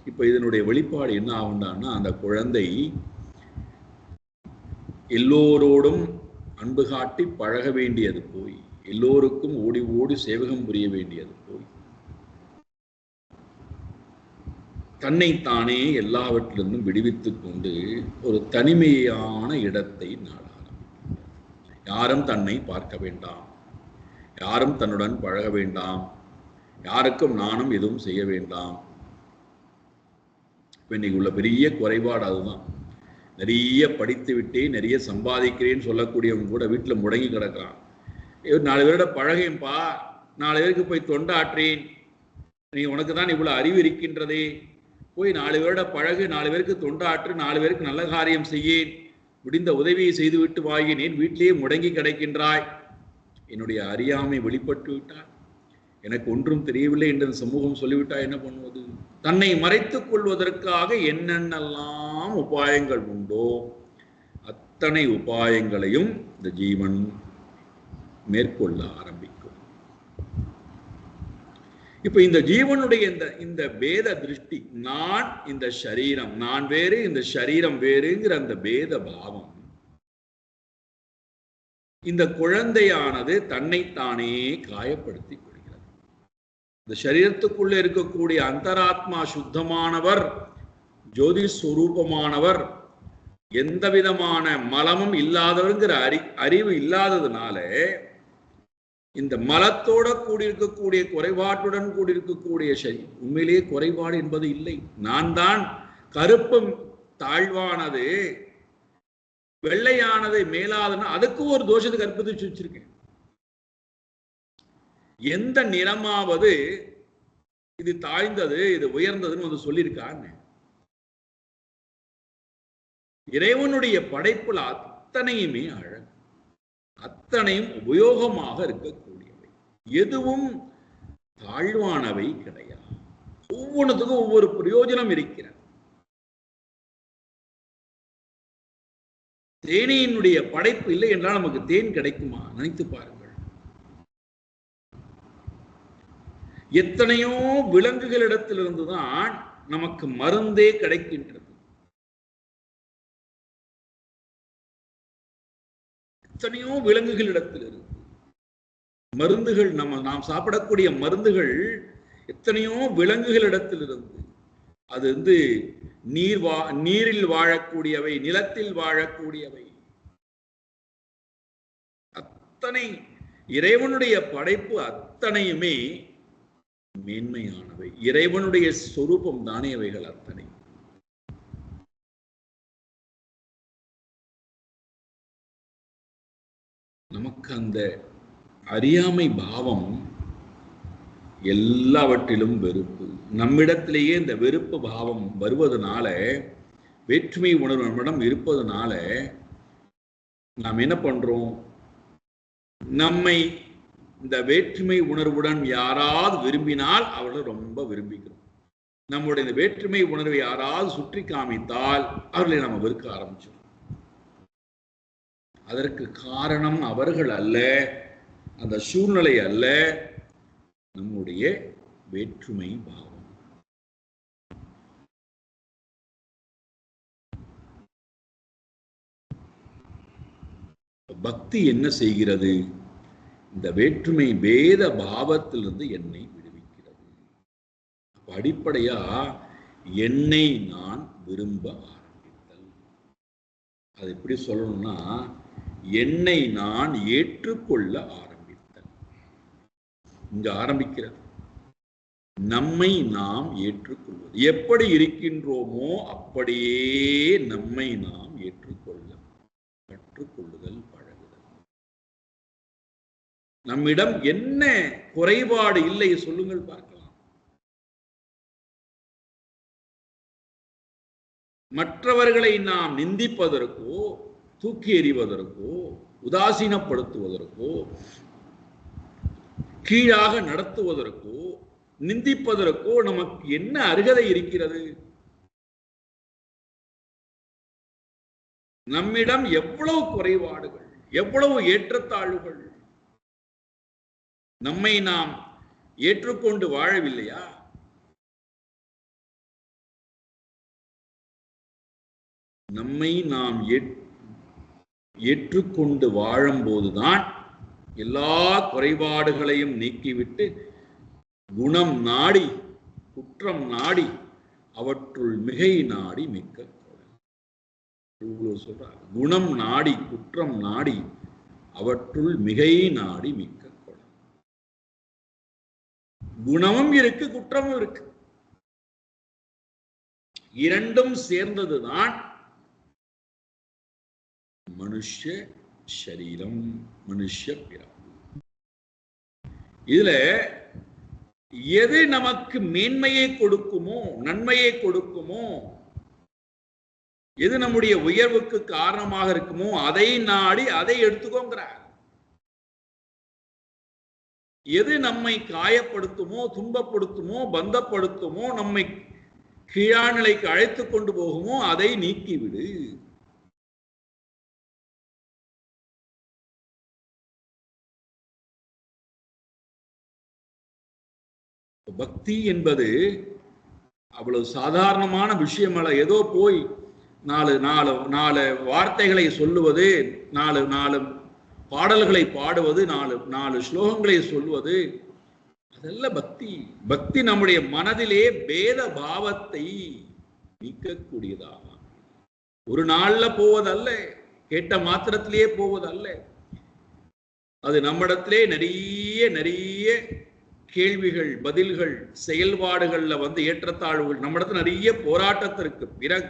A: இப்ப இதனுடைய வெளிப்பாடு என்ன ஆகுண்டான்னா, அந்த குழந்தை எல்லோரோடும் அன்பு காட்டி பழக வேண்டியது போய், எல்லோருக்கும் ஓடி ஓடி சேவகம் புரிய வேண்டியது போய், தன்னைத்தானே எல்லாவற்றிலிருந்தும் விடுவித்துக் கொண்டு ஒரு தனிமையான இடத்தை நாட ஆரம்பிக்கின்றார். யாரும் தன்னை பார்க்க வேண்டாம், யாரும் தன்னுடன் பழக வேண்டாம், யாருக்கும் நானும் எதுவும் செய்ய வேண்டாம். இன்னைக்கு உள்ள பெரிய குறைபாடு அதுதான். நிறைய படித்து விட்டேன், நிறைய சம்பாதிக்கிறேன்னு சொல்லக்கூடியவங்க கூட வீட்டில் முடங்கி கிடக்கிறான். 4 பேரோட பழகேன்பா, 4 பேருக்கு போய் தொண்டாற்றேன், நீ உனக்கு தான் இவ்வளோ அறிவு இருக்கின்றதே, போய் 4 பேரோட பழகு, 4 பேருக்கு தொண்டாற்று, 4 பேருக்கு நல்ல காரியம் செய்யேன், முடிந்த உதவியை செய்துவிட்டு வாங்கினேன், வீட்டிலேயே முடங்கி கிடைக்கின்றாய். என்னுடைய அறியாமை வெளிப்பட்டு விட்டால், எனக்கு ஒன்றும் தெரியவில்லை என்று சமூகம் சொல்லிவிட்டா என்ன பண்ணுவது? தன்னை மறைத்துக் கொள்வதற்காக என்னென்னலாம் உபாயங்கள் உண்டோ அத்தனை உபாயங்களையும் இந்த ஜீவன் மேற்கொள்ள ஆரம்பிக்கும். இப்ப இந்த ஜீவனுடைய இந்த பேத திருஷ்டி, நான் இந்த சரீரம், நான் வேறு இந்த சரீரம் வேறுங்கிற அந்த பேத பாவம், இந்த குழந்தையானது தன்னைத்தானே காயப்படுத்தி கொள்கிறது. இந்த சரீரத்துக்குள்ளே இருக்கக்கூடிய அந்தராத்மா சுத்தமானவர், ஜோதி ஸ்வரூபமானவர், எந்த விதமான மலமும் இல்லாதவர்ங்கிற அறிவு இல்லாததுனால இந்த மலத்தோட கூடியிருக்கக்கூடிய, குறைபாட்டுடன் கூடியிருக்கக்கூடிய சரீரம் உண்மையிலேயே குறைபாடு என்பது இல்லை. நான் தான் கருப்பும் தாழ்வானது, வெள்ளையானதை மேலாதுன்னா அதுக்கு ஒரு தோஷத்தை கற்பித்து வச்சிருக்கேன். எந்த நிறமாவது இது தாழ்ந்தது, இது உயர்ந்ததுன்னு வந்து சொல்லியிருக்கான்னு. இறைவனுடைய படைப்புல அத்தனையுமே அழகு, அத்தனையும் உபயோகமாக இருக்கக்கூடியவை. எதுவும் தாழ்வானவை கிடையாது. ஒவ்வொன்றுத்துக்கும் ஒவ்வொரு பிரயோஜனம் இருக்கிறது. தேனியினுடைய படைப்பு இல்லை என்றால் நமக்கு தேன் கிடைக்குமா? நினைத்து பாருங்கள். எத்தனையோ விலங்குகளிடத்திலிருந்துதான் நமக்கு மருந்தே கிடைக்கின்றது. எத்தனையோ விலங்குகளிடத்திலிருந்து மருந்துகள், நாம் சாப்பிடக்கூடிய மருந்துகள் எத்தனையோ விலங்குகளிடத்திலிருந்து. அது நீரில் வாழக்கூடியவை, நிலத்தில் வாழக்கூடியவை, அத்தனை இறைவனுடைய படைப்பு அத்தனையுமே மேன்மையானவை. இறைவனுடைய சொரூபம் தானே அவைகள் அத்தனை. நமக்கு அந்த அறியாமை பாவம் எல்லாவற்றிலும் வெறுப்பு. நம்மிடத்திலேயே இந்த வெறுப்பு பாவம் வருவதனால, வேற்றுமை உணர்வு நம்மிடம் இருப்பதனால நாம் என்ன பண்றோம்? நம்மை இந்த வேற்றுமை உணர்வுடன் யாராவது விரும்பினால் அவர்களை ரொம்ப விரும்பிக்கிறோம். நம்முடைய இந்த வேற்றுமை உணர்வை யாராவது சுற்றி காமித்தால் அவர்களை நம்ம வெறுக்க ஆரம்பிச்சோம். அதற்கு காரணம் அவர்கள் அல்ல, அந்த சூழ்நிலை அல்ல, நம்முடைய வேற்றுமை பாவம். பக்தி என்ன செய்கிறது? இந்த வேற்றுமை பேத பாவத்திலிருந்து என்னை விடுவிக்கிறது. அடிப்படையா என்னை நான் விரும்ப ஆரம்பித்தல். அது எப்படி சொல்லணும்னா, என்னை நான் ஏற்றுக்கொள்ள ஆரம்பித்தல். இங்க ஆரம்பிக்கிறது. நம்மை நாம் ஏற்றுக்கொள்வது. எப்படி இருக்கின்றோமோ அப்படியே நம்மை நாம் ஏற்றுக்கொள்ள கற்றுக்கொள்ளுதல், பழகுதல். நம்மிடம் என்ன குறைபாடு இல்லை சொல்லுங்கள் பார்க்கலாம். மற்றவர்களை நாம் நிந்திப்பதற்கோ, தூக்கி எறிவதற்கோ, உதாசீனப்படுத்துவதற்கோ, கீழாக நடத்துவதற்கோ, நிந்திப்பதற்கோ நமக்கு என்ன அருகதை இருக்கிறது? நம்மிடம் எவ்வளவு குறைபாடுகள், எவ்வளவு ஏற்றத்தாழ்வுகள். நம்மை நாம் ஏற்றுக்கொண்டு வாழவில்லையா? நம்மை நாம் ஏற்றுக்கொண்டு வாழும்போதுதான் எல்லா குறைபாடுகளையும் நீக்கிவிட்டு குணம் நாடி, குற்றம் நாடி, அவற்றுள் மிகை நாடி மிக்க சொல்றார். குணம் நாடி, குற்றம் நாடி, அவற்றுள் மிகை நாடி மிக்க கொலை. குணமும் இருக்கு, குற்றமும் இருக்கு. இரண்டும் சேர்ந்ததுதான் மனுஷ சரீரம், மனுஷ பிறப்பு. இதுல எது நமக்கு மேன்மையை கொடுக்குமோ, நன்மையை கொடுக்குமோ, எது நம்முடைய உயர்வுக்கு காரணமாக இருக்குமோ அதை நாடி அதை எடுத்துக்கோங்கிறார். எது நம்மை காயப்படுத்துமோ, துன்பப்படுத்துமோ, பந்தப்படுத்துமோ, நம்மை கீழாநிலைக்கு அழைத்து கொண்டு போகுமோ அதை நீக்கிவிடு. பக்தி என்பது அவ்வளவு சாதாரணமான விஷயம் அல்ல. ஏதோ போய் நாலு வார்த்தைகளை சொல்லுவது, நாலு பாடல்களை பாடுவது, நாலு ஸ்லோகங்களை சொல்லுவது, அதெல்லாம் பக்தி. பக்தி நம்முடைய மனதிலே பேத பாவத்தை நீக்கக்கூடியதாக ஒரு நாள்ல போவதல்ல, கேட்ட மாத்திரத்திலேயே போவதல்ல. அது நம்மிடத்திலே நிறைய கேள்விகள், பதில்கள், செயல்பாடுகள்ல ஏற்றத்தாழ்வுகள், நம்மிடத்துல நிறைய போராட்டத்திற்கு பிறகு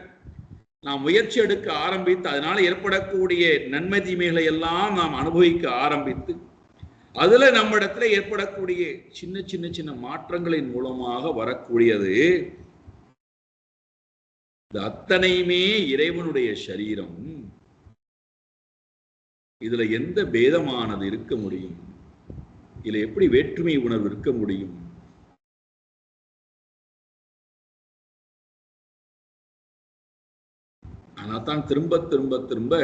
A: நாம் முயற்சி எடுக்க ஆரம்பித்து அதனால ஏற்படக்கூடிய நன்மை தீமைகளை எல்லாம் நாம் அனுபவிக்க ஆரம்பித்து அதுல நம்மிடத்துல ஏற்படக்கூடிய சின்ன மாற்றங்களின் மூலமாக வரக்கூடியது. இது அத்தனையுமே இறைவனுடைய சரீரம். இதுல எந்த பேதமானது இருக்க முடியும்? இதுல எப்படி வேற்றுமை உணர்வு இருக்க முடியும்? ஆனால் தான் திரும்ப திரும்ப திரும்ப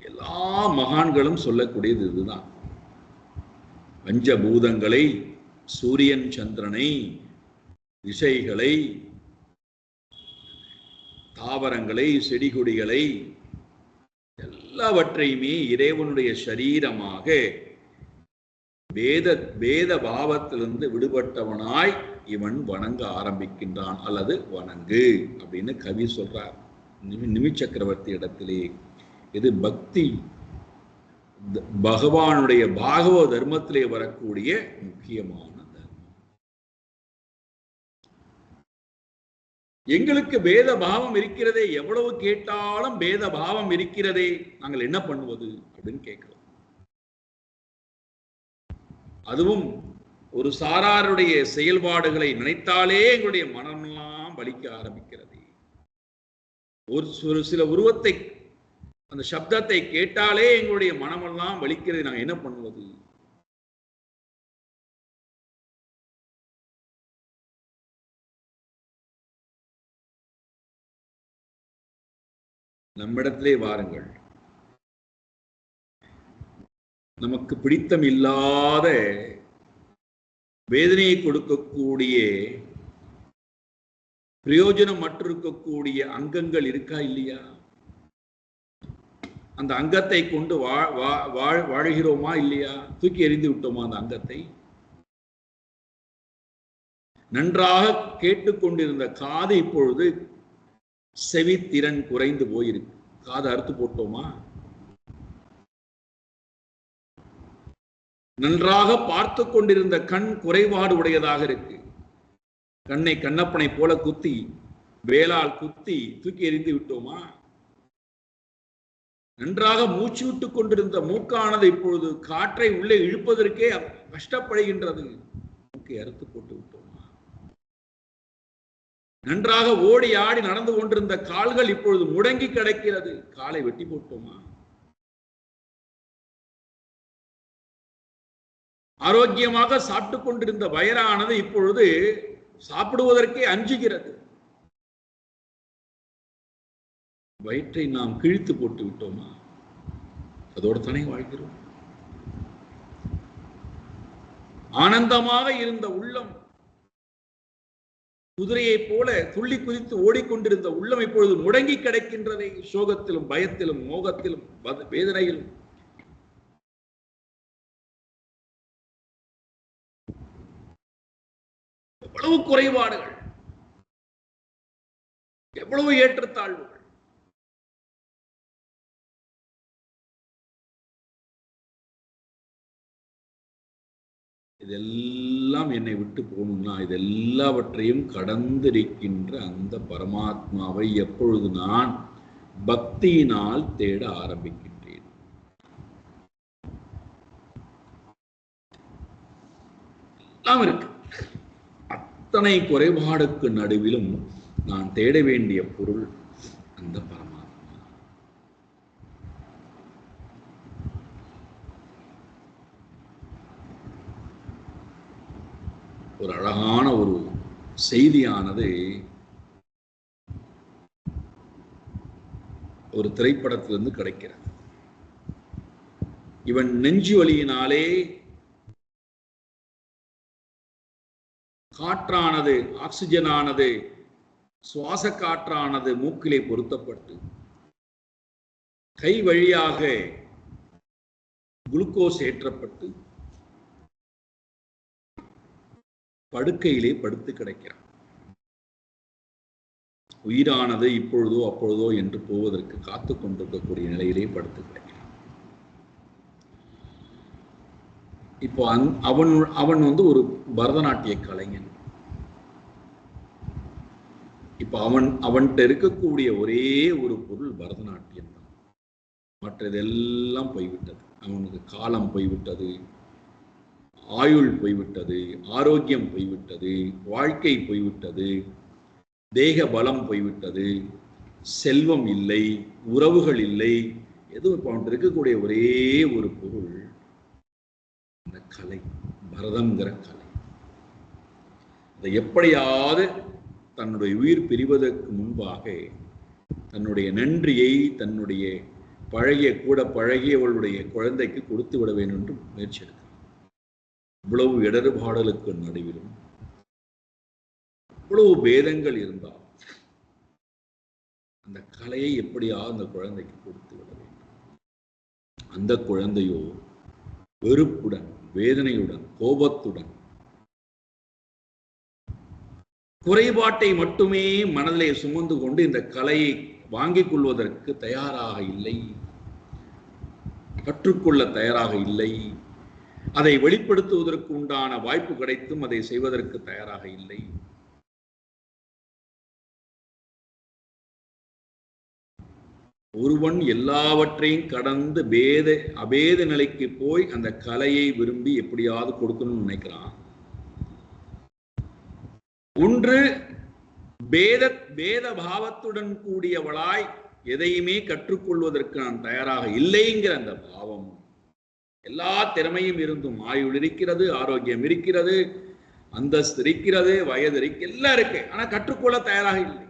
A: எல்லா மகான்களும் சொல்லக்கூடியது இதுதான். பஞ்சபூதங்களை, சூரியன் சந்திரனை, திசைகளை, தாவரங்களை, செடி கொடிகளை எல்லாவற்றையுமே இறைவனுடைய சரீரமாக வேத பாவத்திலிருந்து விடுபட்டவனாய் இவன் வணங்க ஆரம்பிக்கின்றான் அல்லது வணங்கு அப்படின்னு கவி சொல்றார் நிமி சக்கரவர்த்தி இடத்திலே. இது பக்தி பகவானுடைய பாகவ தர்மத்திலே வரக்கூடிய முக்கியமான தர்மம். எங்களுக்கு வேத பாவம் இருக்கிறதே, எவ்வளவு கேட்டாலும் வேத பாவம் இருக்கிறதே, நாங்கள் என்ன பண்ணுவது அப்படின்னு கேட்கிறோம். அதுவும் ஒரு சாராருடைய செயல்பாடுகளை நினைத்தாலே எங்களுடைய மனமெல்லாம் வலிக்க ஆரம்பிக்கிறது. ஒரு சில உருவத்தை, அந்த சப்தத்தை கேட்டாலே எங்களுடைய மனமெல்லாம் வலிக்கிறது. நாங்கள் என்ன பண்ணுவது? நம்மிடத்திலே வாருங்கள். நமக்கு பிடித்தம் இல்லாத வேதனையை கொடுக்கக்கூடிய, பிரயோஜனம் மற்றிருக்கக்கூடிய அங்கங்கள் இருக்கா இல்லையா? அந்த அங்கத்தை கொண்டு வாழ்கிறோமா இல்லையா? தூக்கி எறிந்து விட்டோமா அந்த அங்கத்தை? நன்றாக கேட்டுக்கொண்டிருந்த காது இப்பொழுது செவித்திறன் குறைந்து போயிருக்கு. காது அறுத்து போட்டோமா? நன்றாக பார்த்து கொண்டிருந்த கண் குறைபாடு உடையதாக இருக்கு. கண்ணை கண்ணப்பனை போல குத்தி, வேளால் குத்தி தூக்கி எறிந்து விட்டோமா? நன்றாக மூச்சு விட்டுக் கொண்டிருந்த மூக்கானது இப்பொழுது காற்றை உள்ளே இழுப்பதற்கே கஷ்டப்படுகின்றது. மூக்கை அறுத்து போட்டு விட்டோமா? நன்றாக ஓடி ஆடி நடந்து கொண்டிருந்த கால்கள் இப்பொழுது முடங்கி கிடக்கிறது. காலை வெட்டி போட்டோமா? ஆரோக்கியமாக சாப்பிட்டுக் கொண்டிருந்த வயரானது இப்பொழுது சாப்பிடுவதற்கே அஞ்சுகிறது. வயிற்றை நாம் கிழித்து போட்டு விட்டோமா? அதோடு தானே வாழ்கிறோம். ஆனந்தமாக இருந்த உள்ளம், குதிரையை போல துள்ளி குதித்து ஓடிக்கொண்டிருந்த உள்ளம் இப்பொழுது முடங்கி கிடக்கின்றதை. சோகத்திலும், பயத்திலும், மோகத்திலும், வேதனையிலும். எவ்வளவு குறைபாடுகள், எவ்வளவு ஏற்றத்தாழ்வுகள். இதெல்லாம் என்னை விட்டு போகணும்னா இதெல்லாவற்றையும் கடந்திருக்கின்ற அந்த பரமாத்மாவை எப்பொழுது நான் பக்தியினால் தேட ஆரம்பிக்கின்றேன், எல்லாம் இருக்கு. அத்தனை குறைபாடுக்கு நடுவிலும் நான் தேட வேண்டிய பொருள் அந்த பரமாத்மா. ஒரு அழகான ஒரு செய்தியானது ஒரு திரைப்படத்திலிருந்து கிடைக்கிறது. இவன் நெஞ்சு வலியினாலே காற்றானது, ஆக்சிஜனானது, சுவாச காற்றானது மூக்கிலே பொருத்தப்பட்டு கை வழியாக குளுக்கோஸ் ஏற்றப்பட்டு படுக்கையிலே படுத்து கிடக்கிறான். உயிரானது இப்பொழுதோ அப்பொழுதோ என்று போவதற்கு காத்து கொண்டிருக்கக்கூடிய நிலையிலே படுத்து கிடக்கிறான். இப்போ அவன் ஒரு பரதநாட்டிய கலைஞன். இப்ப அவன்கிட்ட இருக்கக்கூடிய ஒரே ஒரு பொருள் பரதநாட்டியம் தான். மற்றதெல்லாம் போய்விட்டது. அவனுக்கு காலம் போய்விட்டது, ஆயுள் போய்விட்டது, ஆரோக்கியம் போய்விட்டது, வாழ்க்கை போய்விட்டது, தேக பலம் போய்விட்டது, செல்வம் இல்லை, உறவுகள் இல்லை. எதுவும் இப்போ அவன்கிட்ட இருக்கக்கூடிய ஒரே ஒரு பொருள் அந்த கலை, பரதம்ங்கிற கலை. அதை எப்படியாவது தன்னுடைய உயிர் பிரிவதற்கு முன்பாக தன்னுடைய நன்றியை தன்னுடைய கூட பழகியவளுடைய குழந்தைக்கு கொடுத்து விட வேண்டும் என்று முயற்சி எடுக்கிறார். இவ்வளவு இடர்பாடலுக்கு நடுவிலும் இவ்வளவு பேதங்கள் இருந்தால் அந்த கலையை எப்படியாவது அந்த குழந்தைக்கு கொடுத்து விட வேண்டும். அந்த குழந்தையோ வெறுப்புடன், வேதனையுடன், கோபத்துடன், குறைபாட்டை மட்டுமே மனதிலே சுமந்து கொண்டு இந்த கலையை வாங்கிக் கொள்வதற்கு தயாராக இல்லை, கற்றுக்கொள்ள தயாராக இல்லை, அதை வெளிப்படுத்துவதற்கு உண்டான வாய்ப்பு கிடைத்தும் அதை செய்வதற்கு தயாராக இல்லை. ஒருவன் எல்லாவற்றையும் கடந்து அபேத நிலைக்கு போய் அந்த கலையை விரும்பி எப்படியாவது கொடுக்கணும்னு நினைக்கிறான். ஒன்று பேத பாவத்துடன் கூடியவளாய் எதையுமே கற்றுக்கொள்வதற்கு நான் தயாராக இல்லைங்கிற அந்த பாவம். எல்லா திறமையும் இருந்தும் ஆயுள் இருக்கிறது, ஆரோக்கியம் இருக்கிறது, அந்தஸ்து இருக்கிறது, வயது இருக்கு, எல்லாம் இருக்கு, ஆனா கற்றுக்கொள்ள தயாராக இல்லை.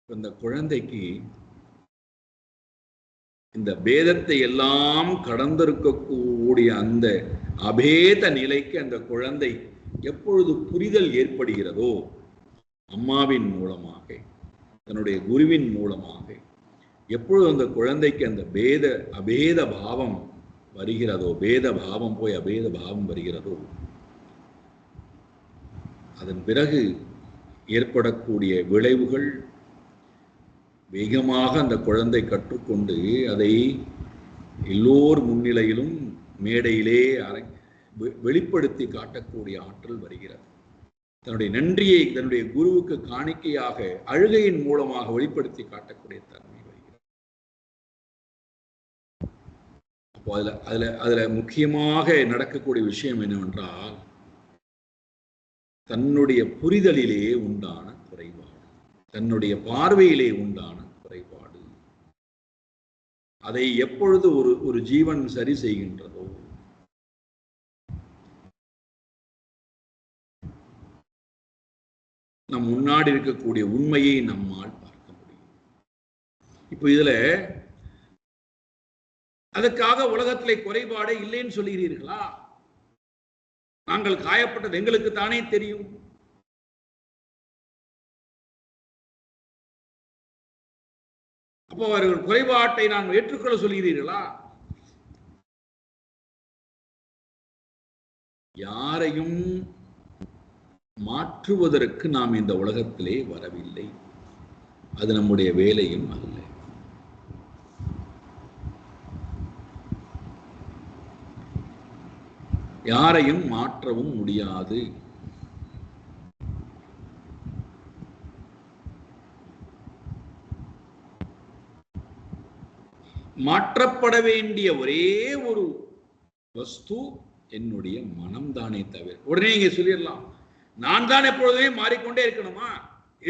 A: இந்த குழந்தைக்கு இந்த பேதத்தை எல்லாம் கடந்திருக்கக்கூடிய அந்த அபேத நிலைக்கு அந்த குழந்தை எப்பொழுது புரிதல் ஏற்படுகிறதோ, அம்மாவின் மூலமாக, தன்னுடைய குருவின் மூலமாக எப்பொழுது அந்த குழந்தைக்கு அந்த அபேத பாவம் வருகிறதோ, பேத பாவம் போய் அபேத பாவம் வருகிறதோ, அதன் பிறகு ஏற்படக்கூடிய விளைவுகள் வேகமாக அந்த குழந்தை கற்றுக்கொண்டு அதை எல்லோர் முன்னிலையிலும் மேடையிலே வெளிப்படுத்தி காட்டக்கூடிய ஆற்றல் வருகிறது. தன்னுடைய நன்றியை தன்னுடைய குருவுக்கு காணிக்கையாக அழுகையின் மூலமாக வெளிப்படுத்தி காட்டக்கூடிய தன்மை வருகிறது. அப்போ அதுல முக்கியமாக நடக்கக்கூடிய விஷயம் என்னவென்றால், தன்னுடைய புரிதலிலே உண்டான குறைபாடு, தன்னுடைய பார்வையிலே உண்டான குறைபாடு, அதை எப்பொழுது ஒரு ஜீவன் சரி செய்கின்றதோ, நம் முன்னாடி இருக்கக்கூடிய உண்மையை நம்மால் பார்க்க முடியும். இப்ப இதுல அதுக்காக உலகத்திலே குறைபாடே இல்லைன்னு சொல்லுகிறீர்களா? நாங்கள் காயப்பட்டது எங்களுக்கு தானே தெரியும். அப்போ அவர்கள் குறைபாட்டை நான் ஏற்றுக்கொள்ள சொல்கிறீர்களா? யாரையும் மாற்றுவதற்கு நாம் இந்த உலகத்திலே வரவில்லை, அது நம்முடைய வேலையும் அல்ல. யாரையும் மாற்றவும் முடியாது. மாற்றப்பட வேண்டிய ஒரே ஒரு வஸ்து என்னுடைய மனம்தானே தவிர. உடனே இங்க சொல்லிடலாம், நான் தான் எப்பொழுதுமே மாறிக்கொண்டே இருக்கணுமா?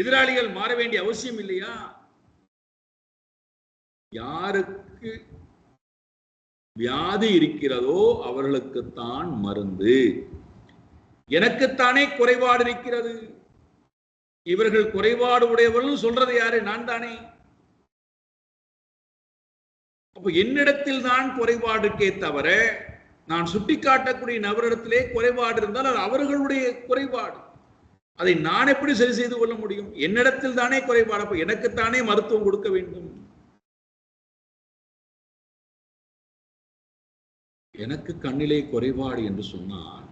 A: எதிராளிகள் மாற வேண்டிய அவசியம் இல்லையா? யாருக்கு வியாதி இருக்கிறதோ அவர்களுக்குத்தான் மருந்து. எனக்குத்தானே குறைபாடு இருக்கிறது. இவர்கள் குறைபாடு உடையவர்கள் சொல்றது யாரு? நான் தானே. அப்ப என்னிடத்தில் தான் குறைபாடு இருக்கே தவிர, நான் சுட்டிக்காட்டக்கூடிய நபரிடத்திலே குறைபாடு இருந்தால் அது அவர்களுடைய குறைபாடு. அதை நான் எப்படி சரி செய்து கொள்ள முடியும்? என்னிடத்தில் தானே குறைபாடு. அப்ப எனக்குத்தானே மருத்துவம் கொடுக்க வேண்டும். எனக்கு கண்ணிலே குறைபாடு என்று சொன்னால்,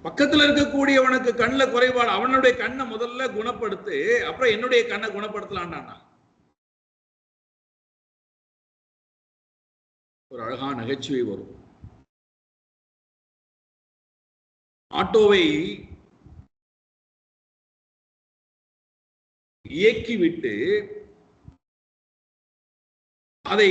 A: பக்கத்தில் இருக்கக்கூடியவனுக்கு கண்ணில் குறைபாடு, அவனுடைய கண்ணை முதல்ல குணப்படுத்து, அப்புறம் என்னுடைய கண்ணை குணப்படுத்தலான்டானா. ஒரு அழகான நகைச்சுவை வரும். ஆட்டோவை இயக்கிவிட்டு அதை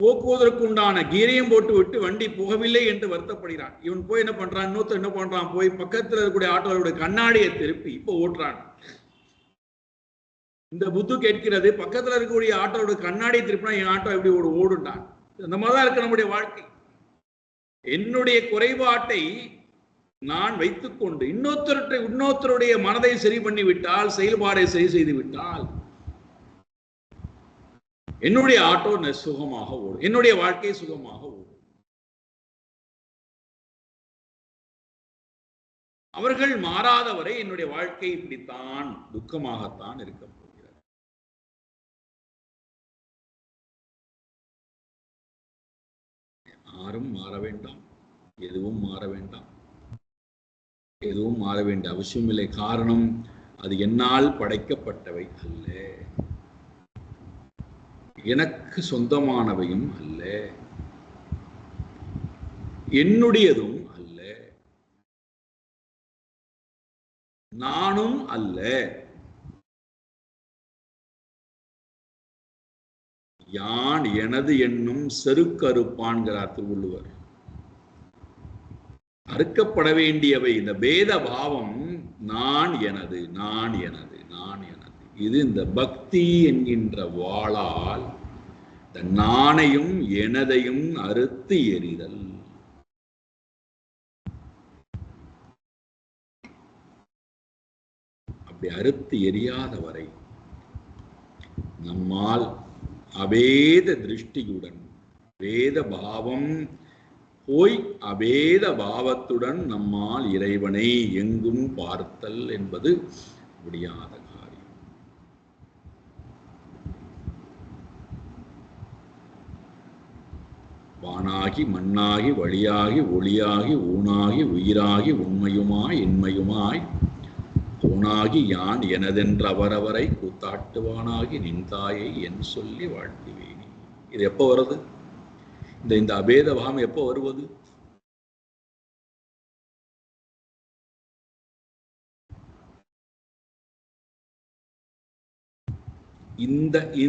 A: போக்குவதற்குண்டான கீரையும் போட்டு விட்டு வண்டி போகவில்லை என்று வருத்தப்படுகிறான். இவன் போய் என்ன பண்றான், இன்னொருத்தர் என்ன பண்றான், போய் பக்கத்தில் இருக்கக்கூடிய ஆட்டோவுடைய கண்ணாடியை திருப்பி இப்போ ஓட்டுறான். இந்த புத்து கேட்கிறது, பக்கத்தில் இருக்கக்கூடிய ஆட்டோவோட கண்ணாடியை திருப்பினா என் ஆட்டோ எப்படி ஓடுண்டான். அந்த மாதிரிதான் இருக்கு நம்முடைய வாழ்க்கை. என்னுடைய குறைபாட்டை நான் வைத்துக்கொண்டு இன்னொருத்தருடைய மனதை சரி பண்ணிவிட்டால், செயல்பாடை சரி செய்து விட்டால் என்னுடைய ஆட்டோ சுகமாக ஓடும், என்னுடைய வாழ்க்கை சுகமாக ஓடும். அவர்கள் மாறாதவரை என்னுடைய வாழ்க்கை இப்படித்தான் துக்கமாகத்தான் இருக்க போகிறது. யாரும் மாற வேண்டாம், எதுவும் மாற வேண்டாம், எதுவும் மாற வேண்டிய அவசியம் இல்லை. காரணம், அது என்னால் படைக்கப்பட்டவை அல்ல, எனக்கு சொந்தமானவையும் அல்ல, என்னுடையதும் அல்ல, நானும் அல்ல. யான் எனது என்னும் செருக்கறுப்பான்கிறார் திருவள்ளுவர். அறுக்கப்பட வேண்டியவை இந்த பேத பாவம், நான் எனது, நான் எனது, நான் எனது. இது இந்த பக்தி என்கின்ற வாளால் இந்த நானையும் எனதையும் அறுத்து எறிதல். அப்படி அறுத்து எரியாத வரை நம்மால் அபேத திருஷ்டியுடன் வேத பாவம் போய் அபேத பாவத்துடன் நம்மால் இறைவனை எங்கும் பார்த்தல் என்பது முடியாத காரியம். வானாகி மண்ணாகி வழியாகி ஒளியாகி ஊனாகி உயிராகி உண்மையுமாய் இன்மையுமாய் தோணாகி யான் எனதென்ற அவரவரை கூத்தாட்டுவானாகி நின்றாயை என் சொல்லி வாழ்த்துவேனி. இது எப்போ வருது? இந்த அபேத பாவம் எப்போ வருவது?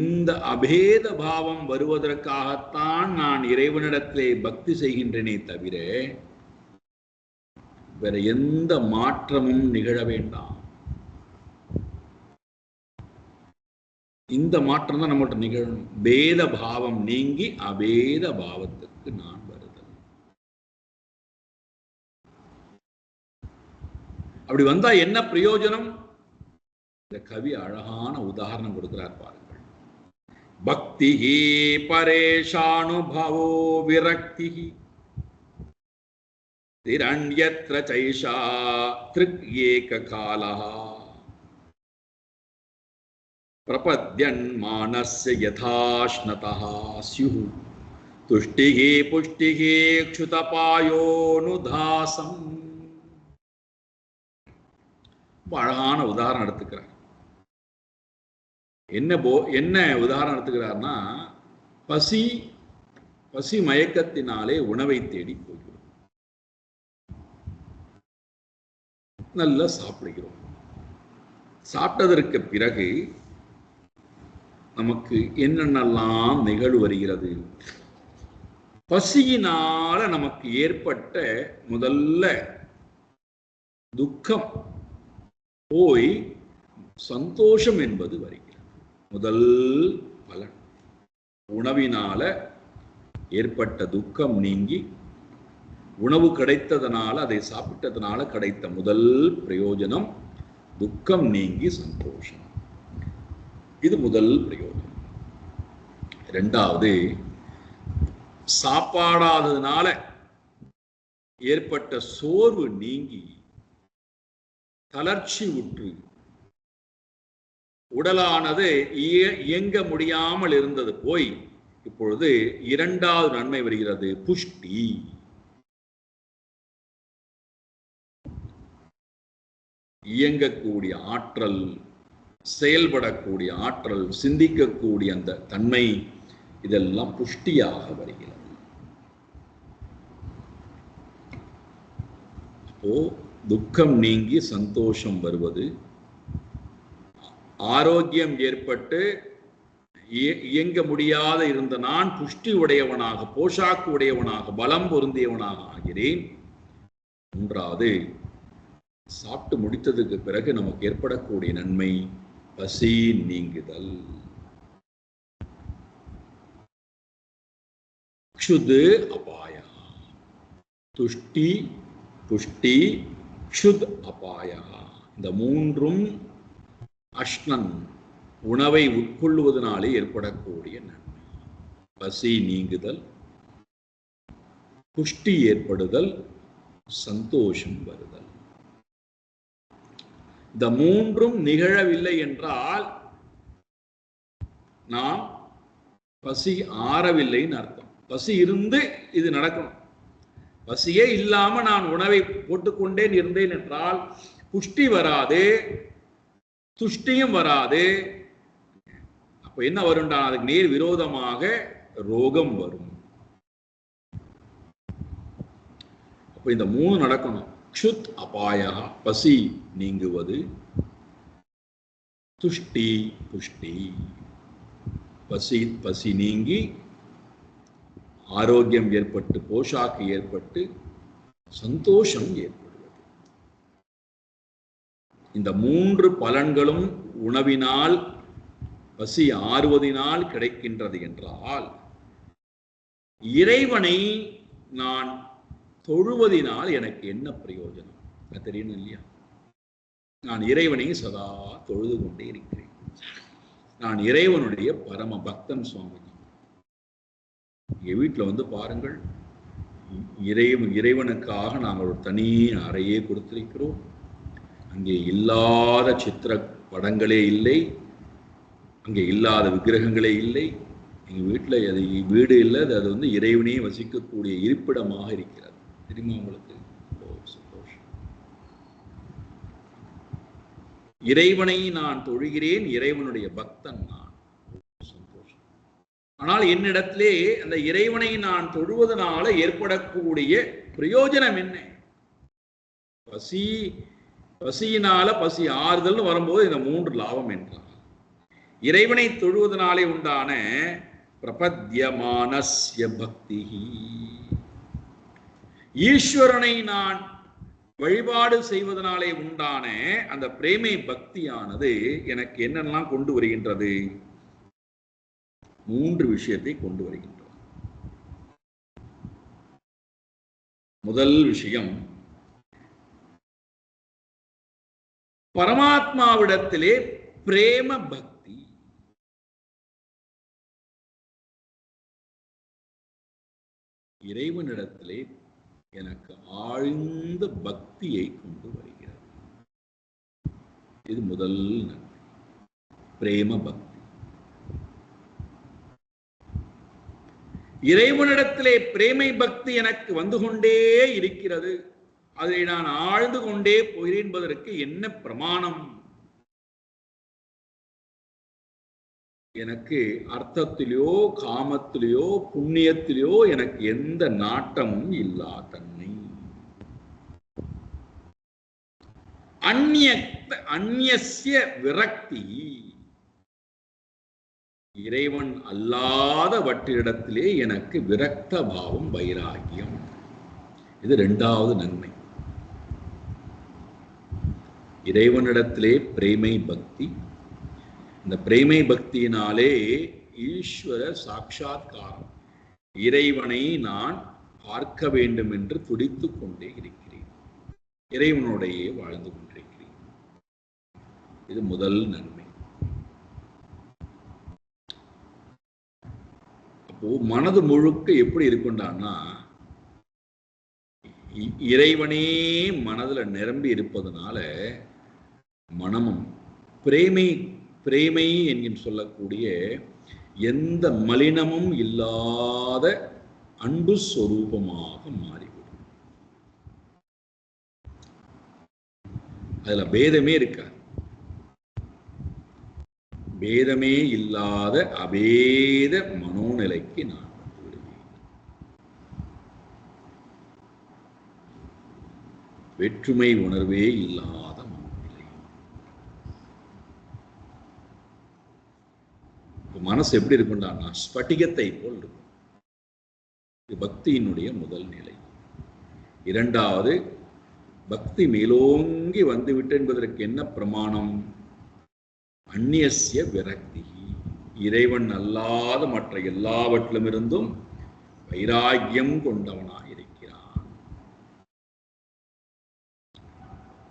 A: இந்த அபேத பாவம் வருவதற்காகத்தான் நான் இறைவனிடத்திலே பக்தி செய்கின்றேனே தவிர வேற எந்த மாற்றமும் நிகழ வேண்டாம். இந்த மாற்றம் தான் நம்மகிட்ட நிகழணும். பேத பாவம் நீங்கி அபேத பாவத்துக்கு நான் வருதல். அப்படி வந்தா என்ன பிரயோஜனம்? இந்த கவி அழகான உதாரணம் கொடுக்கிறார் பாருங்கள். பக்தி பரேஷானுபவோ விரக்தி திரண்யத்ர சைஷா த்ருக் ஏக காலஹ பிரபத்யன் மானஸ்ய யதாஷ்ணதஹ ஸ்யுஹு துஷ்டிஹி புஷ்டிஹி க்ஷுதபாயோனுதாசம். அழகான உதாரணம் எடுத்துக்கிறார். என்ன உதாரணம் எடுத்துக்கிறார்னா, பசி மயக்கத்தினாலே உணவை தேடி போகிறோம், நல்லா சாப்பிடுகிறோம். சாப்பிட்டதற்கு பிறகு நமக்கு என்னென்னலாம் நிகழ்வு வருகிறது? பசியினால நமக்கு ஏற்பட்ட முதல்ல துக்கம் போய் சந்தோஷம் என்பது வருகிறது. முதல் பலன் உணவினால ஏற்பட்ட துக்கம் நீங்கி உணவு கிடைத்ததனால, அதை சாப்பிட்டதனால கிடைத்த முதல் பிரயோஜனம் துக்கம் நீங்கி சந்தோஷம். இது முதல் பிரயோஜனம். இரண்டாவது, சாப்பாடாததுனால ஏற்பட்ட சோர்வு நீங்கி தளர்ச்சி உற்று உடலானது இயங்க முடியாமல் இருந்தது போய் இப்பொழுது இரண்டாவது நன்மை வருகிறது, புஷ்டி. இயங்கக்கூடிய ஆற்றல், செயல்படக்கூடிய ஆற்றல், சிந்திக்கக்கூடிய அந்த தன்மை, இதெல்லாம் புஷ்டியாக வருகிறது. அப்போ துக்கம் நீங்கி சந்தோஷம் வருவது, ஆரோக்கியம் ஏற்பட்டு இயங்க முடியாத இருந்த நான் புஷ்டி உடையவனாக, போஷாக்கு உடையவனாக, பலம் பொருந்தியவனாக ஆகிறேன். மூன்றாவது, சாப்பிட்டு முடித்ததுக்கு பிறகு நமக்கு ஏற்படக்கூடிய நன்மை பசி நீங்குதல். க்ஷுது அபாயா, துஷ்டி, புஷ்டி, க்ஷுத், அபாயா. இந்த மூன்றும் அஷ்ணன் உணவை உட்கொள்வதனாலே ஏற்படக்கூடிய நன்மை. பசி நீங்குதல், புஷ்டி ஏற்படுதல், சந்தோஷம் வருதல். இந்த மூன்றும் நிகழவில்லை என்றால் நாம் பசி ஆறவில்லைன்னு அர்த்தம். பசி இருந்து இது நடக்கணும். பசியே இல்லாம நான் உணவை போட்டுக்கொண்டேன் இருந்தேன் என்றால் புஷ்டி வராது, துஷ்டியும் வராது. அப்ப என்ன வரும்டா? அதுக்கு நேர் விரோதமாக ரோகம் வரும். அப்ப இந்த மூணு நடக்கணும். க்ஷுத், அபாயா, பசி நீங்குவது, துஷ்டி, புஷ்டி. பசி நீங்கி ஆரோக்கியம் ஏற்பட்டு, போஷாக்கு ஏற்பட்டு, சந்தோஷம் ஏற்படுவது. இந்த மூன்று பலன்களும் உணவினால், பசி ஆறுவதினால் கிடைக்கின்றது என்றால், இறைவனை நான் தொழுவதினால் எனக்கு என்ன பிரயோஜனம்? அது தெரியணும் இல்லையா? நான் இறைவனை சதா தொழுது கொண்டே இருக்கிறேன். நான் இறைவனுடைய பரம பக்தன் சுவாமிஜி. எங்க வீட்டில் வந்து பாருங்கள், இறைவனுக்காக நாங்கள் ஒரு தனி அறையே கொடுத்திருக்கிறோம். அங்கே இல்லாத சித்திர படங்களே இல்லை, அங்கே இல்லாத விக்கிரகங்களே இல்லை. எங்கள் வீட்டில் அது வீடு இல்லை, அது வந்து இறைவனே வசிக்கக்கூடிய இருப்பிடமாக இருக்கிறது. தெரியுமா உங்களுக்கு? சந்தோஷம். இறைவனை நான் தொழுகிறேன், இறைவனுடைய பக்தன் நான். சந்தோஷம். ஆனால் என்னிடத்திலே அந்த இறைவனை நான் தொழுவதனால ஏற்படக்கூடிய பிரயோஜனம் என்ன? பசியினால பசி ஆறுதல் வரும்போது இந்த மூன்று லாபம் என்றார். இறைவனை தொழுவதனாலே உண்டான பிரபத்யமானஸ்ய பக்திஹி, ஈஸ்வரனை நான் வழிபாடு செய்வதனாலே உண்டான அந்த பிரேமை பக்தியானது எனக்கு என்னெல்லாம் கொண்டு வருகின்றது? மூன்று விஷயத்தை கொண்டு வருகின்றது. முதல் விஷயம், பரமாத்மாவிடத்திலே பிரேம பக்தி. இறைவனிடத்திலே எனக்கு ஆழ்ந்த பக்தியை கொண்டு வருகிறது. இது முதல் நன்மை, பிரேம பக்தி. இறைவனிடத்திலே பிரேமை பக்தி எனக்கு வந்து கொண்டே இருக்கிறது. அதை நான் ஆழ்ந்து கொண்டே போகிறேன் என்பதற்கு என்ன பிரமாணம்? எனக்கு அர்த்தத்திலேயோ காமத்திலேயோ புண்ணியத்திலேயோ எனக்கு எந்த நாட்டமும் இல்லா தன்மை. அந்நிய விரக்தி, இறைவன் அல்லாதவற்றிடத்திலே எனக்கு விரக்த பாவம், வைராகியம். இது இரண்டாவது நன்மை. இறைவனிடத்திலே பிரேமை பக்தி. இந்த பிரேமை பக்தியினாலே ஈஸ்வர சாட்சாத்காரம், இறைவனை நான் பார்க்க வேண்டும் என்று துடித்துக் கொண்டே இருக்கிறேன். இறைவனுடையே வாழ்ந்து கொண்டிருக்கிறேன். இது முதல் நன்மை. அப்போ மனது முழுக்க எப்படி இருக்குண்டான்னா, இறைவனே மனதுல நிரம்பி இருப்பதனால மனமும் பிரேமை என்கிற சொல்லக்கூடிய எந்த மலினமும் இல்லாத அன்பு ஸ்வரூபமாக மாறிவிடும். அதுல பேதமே இருக்காது. பேதமே இல்லாத அபேத மனோநிலைக்கு நான் வந்து விடுவேன். வேற்றுமை உணர்வே இல்லாத மனநிலை. மனசு எப்படி இருக்குண்டான்னா ஸ்பட்டிகத்தை போல் இருக்கும். இது பக்தியினுடைய முதல் நிலை. இரண்டாவது, பக்தி மேலோங்கி வந்துவிட்டு என்பதற்கு என்ன பிரமாணம்? அந்நிய விரக்தி, இறைவன் அல்லாத மற்ற எல்லாவற்றிலும் இருந்தும் வைராகியம் கொண்டவனாக இருக்கிறான்.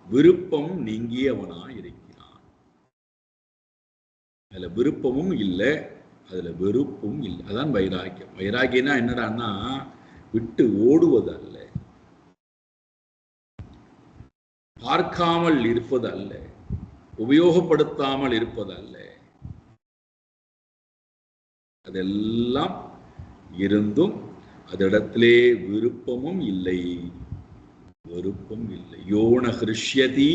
A: விருப்பம் நீங்கியவனாய் இருக்கிறான். அதுல விருப்பமும் இல்லை, அதுல வெறுப்பும் இல்லை. அதான் வைராக்கியம். வைராக்கியம்னா என்னடான்னா விட்டு ஓடுவது அல்ல, பார்க்காமல் இருப்பது அல்ல, உபயோகப்படுத்தாமல் இருப்பது அல்ல. அதெல்லாம் இருந்தும் அதடத்திலே விருப்பமும் இல்லை, வெறுப்பும் இல்லை. யோன ஹிருஷ்யதி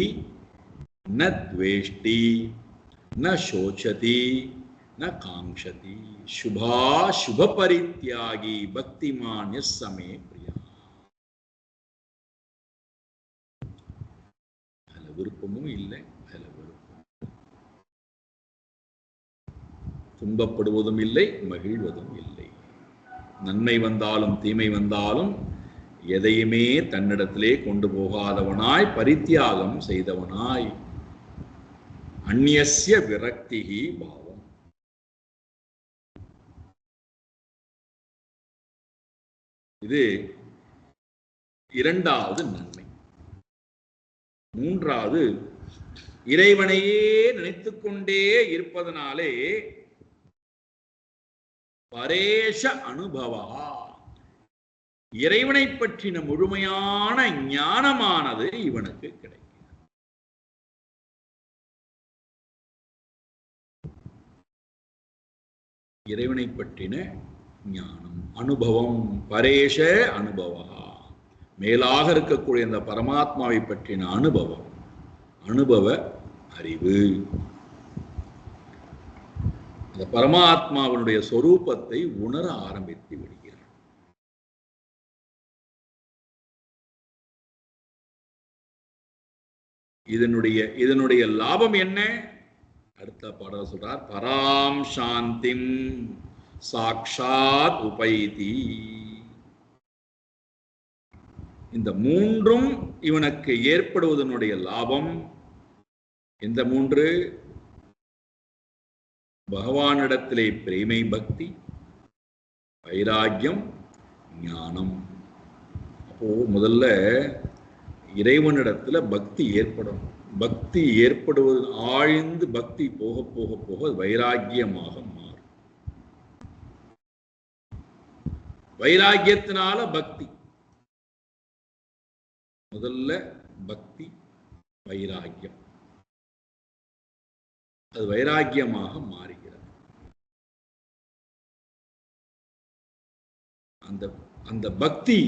A: ந த்வேஷ்டி ந சோச்சதி ந காங்ஷதி சுபா சுப பரித்யாகி பக்திமான் எஸ் சமே பிரியா. அதுல விருப்பமும் இல்லை, அதுல வெறுப்பும். துன்பப்படுவதும் இல்லை, மகிழ்வதும் இல்லை. நன்மை வந்தாலும் தீமை வந்தாலும் எதையுமே தன்னிடத்திலே கொண்டு போகாதவனாய், பரித்தியாகம் செய்தவனாய், அந்நியஸ்ய விரக்திஹி பாவம். இது இரண்டாவது நன்மை. மூன்றாவது, இறைவனையே நினைத்துக் கொண்டே இருப்பதனாலே பரேஷ அனுபவா, இறைவனை பற்றின முழுமையான ஞானமானது இவனுக்கு கிடைக்கும். இறைவனை பற்றின ஞானம், அனுபவம், பரேஷ அனுபவா, மேலாக இருக்கக்கூடிய இந்த பரமாத்மாவை பற்றின அனுபவம், அனுபவ அறிவு. அந்த பரமாத்மாவினுடைய சொரூபத்தை உணர ஆரம்பித்து விடுகிறார். இதனுடைய லாபம் என்ன? அடுத்த பாடல் சொல்றார், பராம் சாந்திம் சாக்ஷாத் உபைதி. இந்த மூன்றும் இவனுக்கு ஏற்படுவதனுடைய லாபம் எந்த மூன்று? பகவானிடத்திலே பிரேமை பக்தி, வைராக்கியம், ஞானம். அப்போ முதல்ல இறைவனிடத்துல பக்தி ஏற்படும். பக்தி ஏற்படுவது, ஆழ்ந்து பக்தி போக போக போக வைராக்கியமாக மாறும். வைராக்கியத்தினால பக்தி. முதல்ல பக்தி, வைராக்கியம், அது வைராக்கியமாக மாறுகிறது. அந்த பக்தி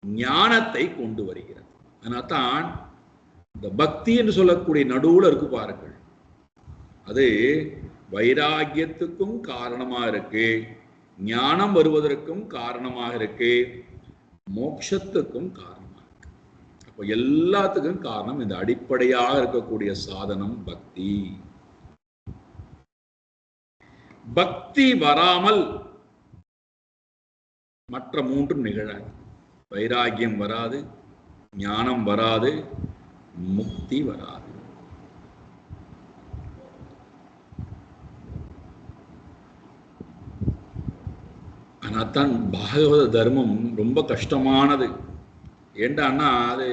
A: ஞானத்தை கொண்டு வருகிறது. அதனால்தான் இந்த பக்தி என்று சொல்லக்கூடிய நடுவுல இருக்கு பாருங்கள், அது வைராக்கியத்துக்கும் காரணமா இருக்கு, ஞானம் வருவதற்கும் காரணமாக இருக்கு, மோட்சத்துக்கும் காரணமாக இருக்கு. அப்போ எல்லாத்துக்கும் காரணம் இந்த அடிப்படையாக இருக்கக்கூடிய சாதனம் பக்தி. பக்தி வராமல் மற்ற மூன்றும் நிகழாது. வைராக்கியம் வராது, ஞானம் வராது, முக்தி வராது. ஆனால்தான் பாகவத தர்மம் ரொம்ப கஷ்டமானது. ஏண்டான்னா அது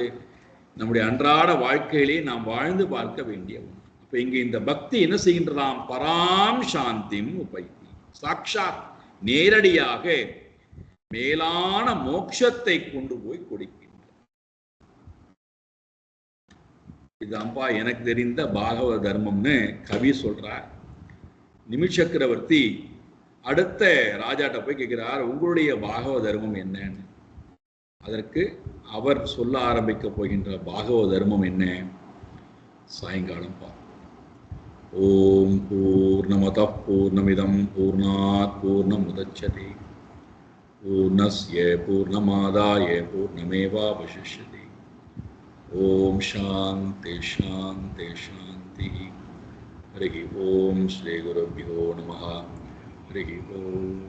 A: நம்முடைய அன்றாட வாழ்க்கையிலே நாம் வாழ்ந்து பார்க்க வேண்டிய ஒன்று. அப்ப இங்க இந்த பக்தி என்ன செய்கின்றதாம்? பராம் சாந்திம் உபைதி, சாக்ஷாத் நேரடியாக மேலான மோட்சத்தை கொண்டு போய் கொடுக்கின்ற. இதுதான்ப்பா எனக்கு தெரிந்த பாகவத தர்மம்னு கவி சொல்றார். நிமிஷக்கரவர்த்தி அடுத்த ராஜாட்ட போய் கேட்கிறார், உங்களுடைய பாகவத தர்மம் என்னன்னு. அதற்கு அவர் சொல்ல ஆரம்பிக்க போகின்ற பாகவத தர்மம் என்ன? சாயங்காலம் பார்ப்போம். ஓம் பூர்ணமத பூர்ணமிதம் பூர்ணாத் பூர்ணமுதச்யதே பூர்ணஸ்ய பூர்ணமாதாய பூர்ணமேவாவசிஷ்யதே. ஓம் சாந்தி சாந்தி சாந்தி. ஹரி ஓம் ஸ்ரீ குருப்யோ நமஹ. ஹரி ஓம்.